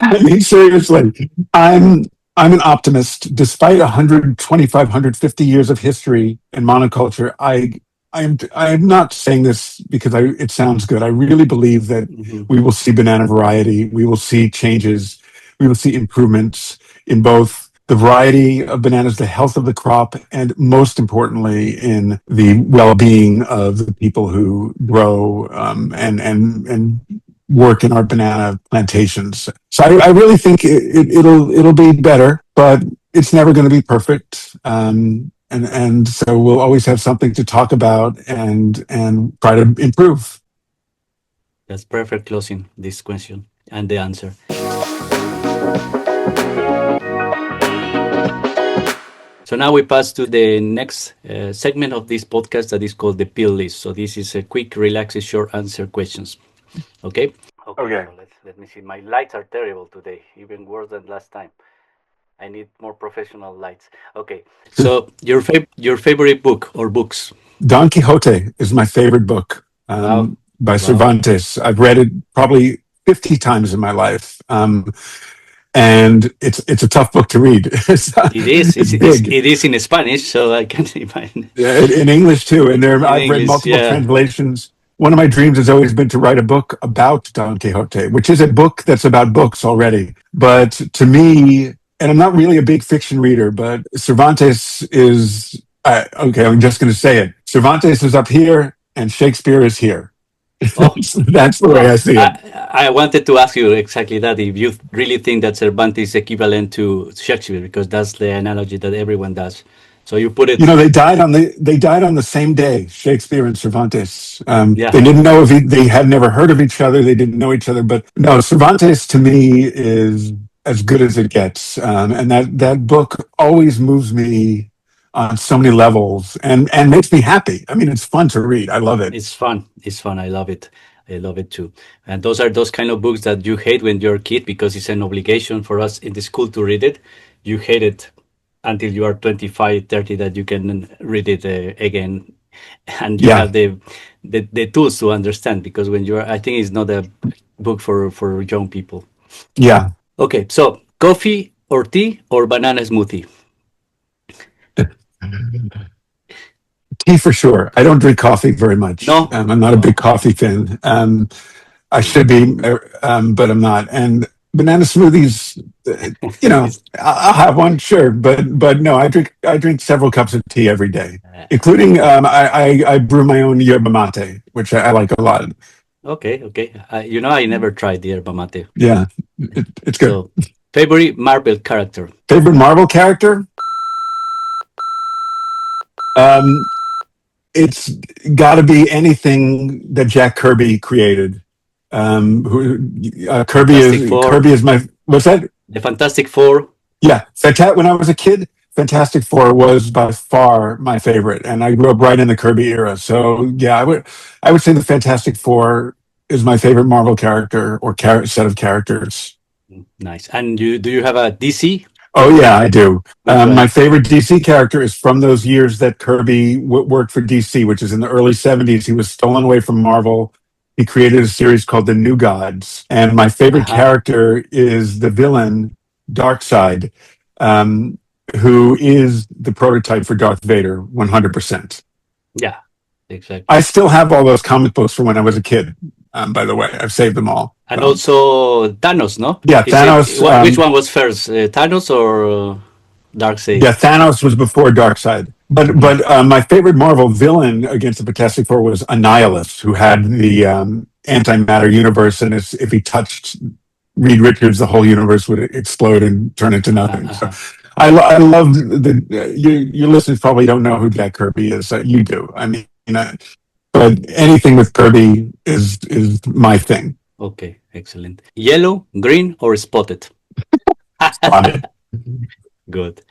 I mean, seriously, I'm an optimist. Despite 125, 150 years of history in monoculture, I am not saying this because it sounds good. I really believe that Hmm. we will see banana variety. We will see changes. We will see improvements in both the variety of bananas, the health of the crop, and most importantly, in the well-being of the people who grow and work in our banana plantations. So I really think it'll be better, but it's never going to be perfect. And so we'll always have something to talk about and try to improve. That's perfect closing this question and the answer. So now we pass to the next segment of this podcast that is called the peel list. So this is a quick, relaxed, short answer questions. Okay. Okay. Okay. So let me see. My lights are terrible today, even worse than last time. I need more professional lights. Okay. So your favorite book or books? Don Quixote is my favorite book Wow. by Wow. Cervantes. I've read it probably 50 times in my life. And it's a tough book to read. It is. It's big. It is in Spanish, so I can imagine. Yeah, in English too. And In I've read English, multiple yeah. translations. One of my dreams has always been to write a book about Don Quixote, which is a book that's about books already. But to me, and I'm not really a big fiction reader, but Cervantes is, okay, I'm just going to say it. Cervantes is up here and Shakespeare is here. Oh, That's the way wow. I see it. I wanted to ask you exactly that. If you really think that Cervantes is equivalent to Shakespeare, because that's the analogy that everyone does. So you put it, They died on the same day, Shakespeare and Cervantes. yeah, They didn't know they had never heard of each other. They didn't know each other, but no, Cervantes to me is as good as it gets, and that book always moves me on so many levels and makes me happy. I mean, it's fun to read. I love it. it's fun. It's fun. I love it. I love it too. And those are those kind of books that you hate when you're a kid because it's an obligation for us in the school to read it. You hate it until you are 25, 30 that you can read it again and you Yeah, have the tools to understand because when you're I think it's not a book for young people. yeah. Okay, so coffee or tea or banana smoothie? Tea for sure. I don't drink coffee very much. No. I'm not a big Oh, coffee fan. I okay. should be, but I'm not. And banana smoothies, It's, I'll have one, sure, but no, I drink several cups of tea every day, including okay. I brew my own yerba mate, which I like a lot. Okay, okay. I never tried the yerba mate. Yeah, it's good. So, favorite Marvel character? Favorite Marvel character? Um, it's got to be anything that Jack Kirby created. Kirby Fantastic is Four, Kirby is my what's that? the Fantastic Four. Yeah, when I was a kid, Fantastic Four was by far my favorite, and I grew up right in the Kirby era. So yeah, I would say the Fantastic Four is my favorite Marvel character or set of characters. Nice. And do you have a DC? Oh yeah, I do. Which My one? favorite DC character is from those years that Kirby worked for DC, which is in the early '70s. He was stolen away from Marvel. He created a series called The New Gods, and my favorite Uh-huh. character is the villain Darkseid, um, who is the prototype for Darth Vader, 100%. Yeah, exactly. I still have all those comic books from when I was a kid. By the way, I've saved them all. And So, also Thanos, no? yeah, Is it Thanos. which one was first, Thanos or Yeah, Darkseid? Thanos was before Darkseid. But Hmm. but my favorite Marvel villain against the Fantastic Four was Annihilus, who had the antimatter universe, and if he touched Reed Richards, the whole universe would explode and turn into nothing. So Uh-huh. I love your listeners probably don't know who Jack Kirby is. You do. I mean, but anything with Kirby is my thing. Okay, excellent. Yellow, green, or spotted? Spotted. Good.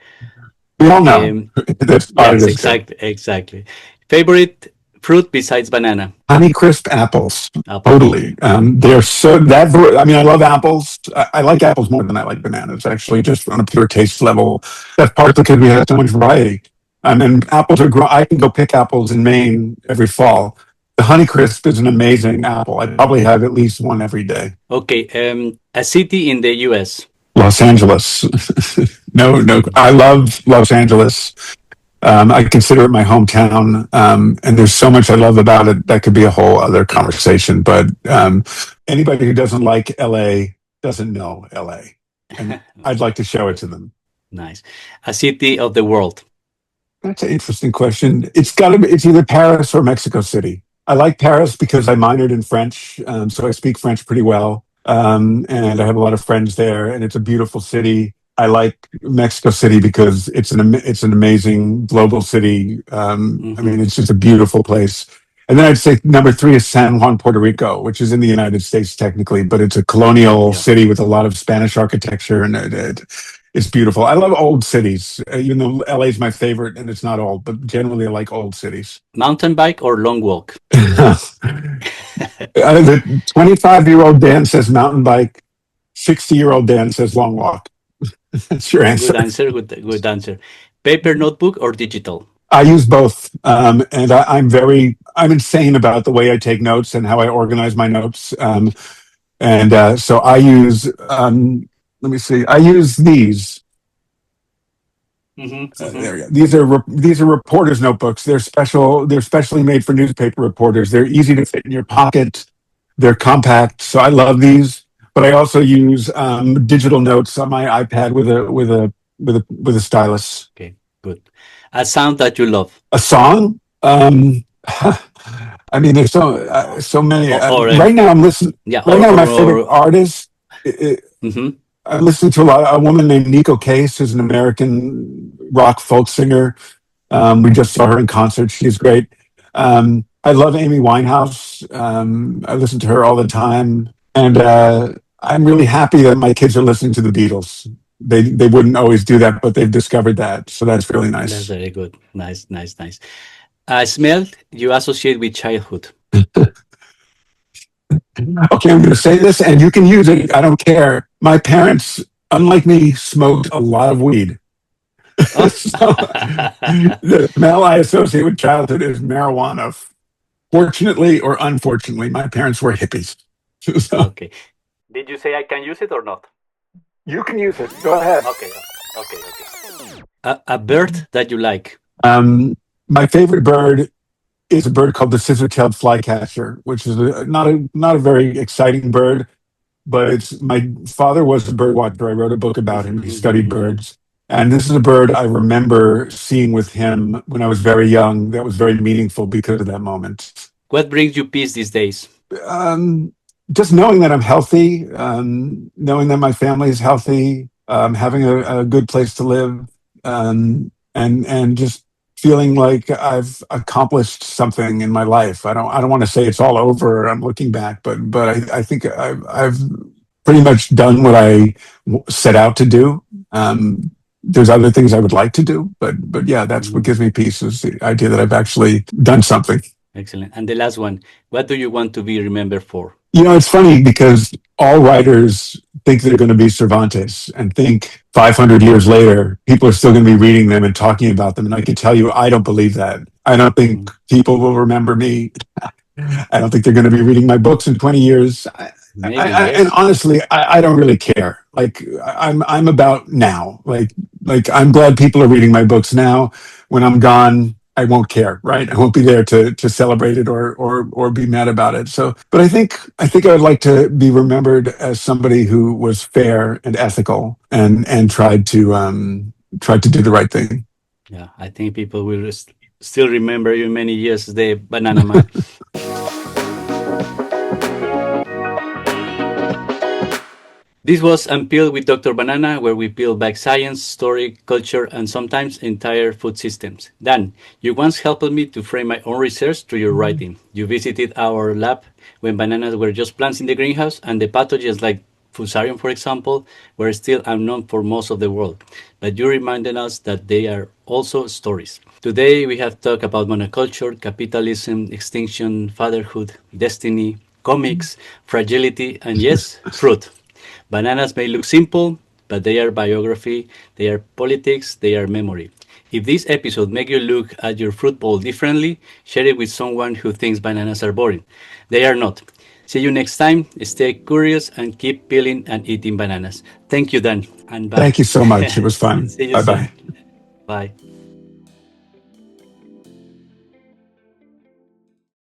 We all know Um, that spotted yes, is good. exactly, exactly. Favorite fruit besides banana? Honeycrisp apples. Apple. Totally. They're so that. I mean, I love apples. I like apples more than I like bananas. Actually, just on a pure taste level. That's partly because we have so much variety. And apples are. I can go pick apples in Maine every fall. The Honeycrisp is an amazing apple. I probably have at least one every day. Okay, a city in the US. Los Angeles. No, no. I love Los Angeles. I consider it my hometown, and there's so much I love about it. That could be a whole other conversation. But anybody who doesn't like LA doesn't know LA, and I'd like to show it to them. Nice. A city of the world. That's an interesting question. It's got to be. It's either Paris or Mexico City. I like Paris because I minored in French, so I speak French pretty well, and I have a lot of friends there, and it's a beautiful city. I like Mexico City because it's an amazing global city. I Hmm. mean, it's just a beautiful place. And then I'd say number three is San Juan, Puerto Rico, which is in the United States technically, but it's a colonial Yeah. city with a lot of Spanish architecture, and it's beautiful. I love old cities, even though LA is my favorite and it's not old, but generally I like old cities. Mountain bike or long walk? The 25-year-old Dan says mountain bike, 60-year-old Dan says long walk. That's your answer. Good answer. Good answer. Paper notebook or digital? I use both, and I'm insane about the way I take notes and how I organize my notes. And so I use, let me see, I use these. Hmm. Hmm. There you go. These are reporters' notebooks. They're special. They're specially made for newspaper reporters. They're easy to fit in your pocket. They're compact. So I love these. But I also use digital notes on my iPad with a stylus. Okay, good. A sound that you love, A song. I mean, there's so many. or Right now, I'm listening. yeah, Right now, my favorite or artist. mhm. I'm listening to a woman named Nico Case, who's an American rock folk singer. We just saw her in concert. She's great. I love Amy Winehouse. I listen to her all the time, and I'm really happy that my kids are listening to the Beatles. They wouldn't always do that, but they've discovered that, so that's really That's nice. very good. Nice, nice, nice. A smell you associate with childhood. Okay, I'm going to say this, and you can use it. I don't care. My parents, unlike me, smoked a lot of weed. Oh. So the smell I associate with childhood is marijuana. Fortunately or unfortunately, my parents were hippies. So Okay. Did you say I can use it or not? you can use it. Go ahead. Okay, okay, okay. A bird that you like. My favorite bird is a bird called the scissor-tailed flycatcher, which is not a very exciting bird, but it's my father was a bird watcher. I wrote a book about him. He studied birds. And this is a bird I remember seeing with him when I was very young. That was very meaningful because of that moment. What brings you peace these days? Um, just knowing that I'm healthy, knowing that my family is healthy, having a good place to live, and just feeling like I've accomplished something in my life. I don't want to say it's all over. I'm looking back, but I think I've pretty much done what I set out to do. There's other things I would like to do, but yeah, that's what Mhm. gives me peace is the idea that I've actually done something. Excellent. And the last one, what do you want to be remembered for? You know, it's funny because all writers think they're going to be Cervantes and think 500 years later, people are still going to be reading them and talking about them. And I can tell you, I don't believe that. I don't think Mhm. people will remember me. I don't think they're going to be reading my books in 20 years. Maybe And yes. honestly, I don't really care. Like I'm about now. Like I'm glad people are reading my books now. When I'm gone, I won't care, right? I won't be there to celebrate it or be mad about it. So, but I think I would like to be remembered as somebody who was fair and ethical and tried to do the right thing. Yeah, I think people will still remember you many years, the Banana Man. This was Unpeeled with Dr. Banana, where we peel back science, story, culture, and sometimes entire food systems. Dan, you once helped me to frame my own research through your writing. You visited our lab when bananas were just plants in the greenhouse, and the pathogens like Fusarium, for example, were still unknown for most of the world, but you reminded us that they are also stories. Today, we have talked about monoculture, capitalism, extinction, fatherhood, destiny, comics, fragility, and yes, fruit. Bananas may look simple, but they are biography, they are politics, they are memory. If this episode makes you look at your fruit bowl differently, share it with someone who thinks bananas are boring. They are not. See you next time. Stay curious and keep peeling and eating bananas. Thank you, Dan, and bye. Thank you so much. It was fun. See you Bye soon. bye. Bye.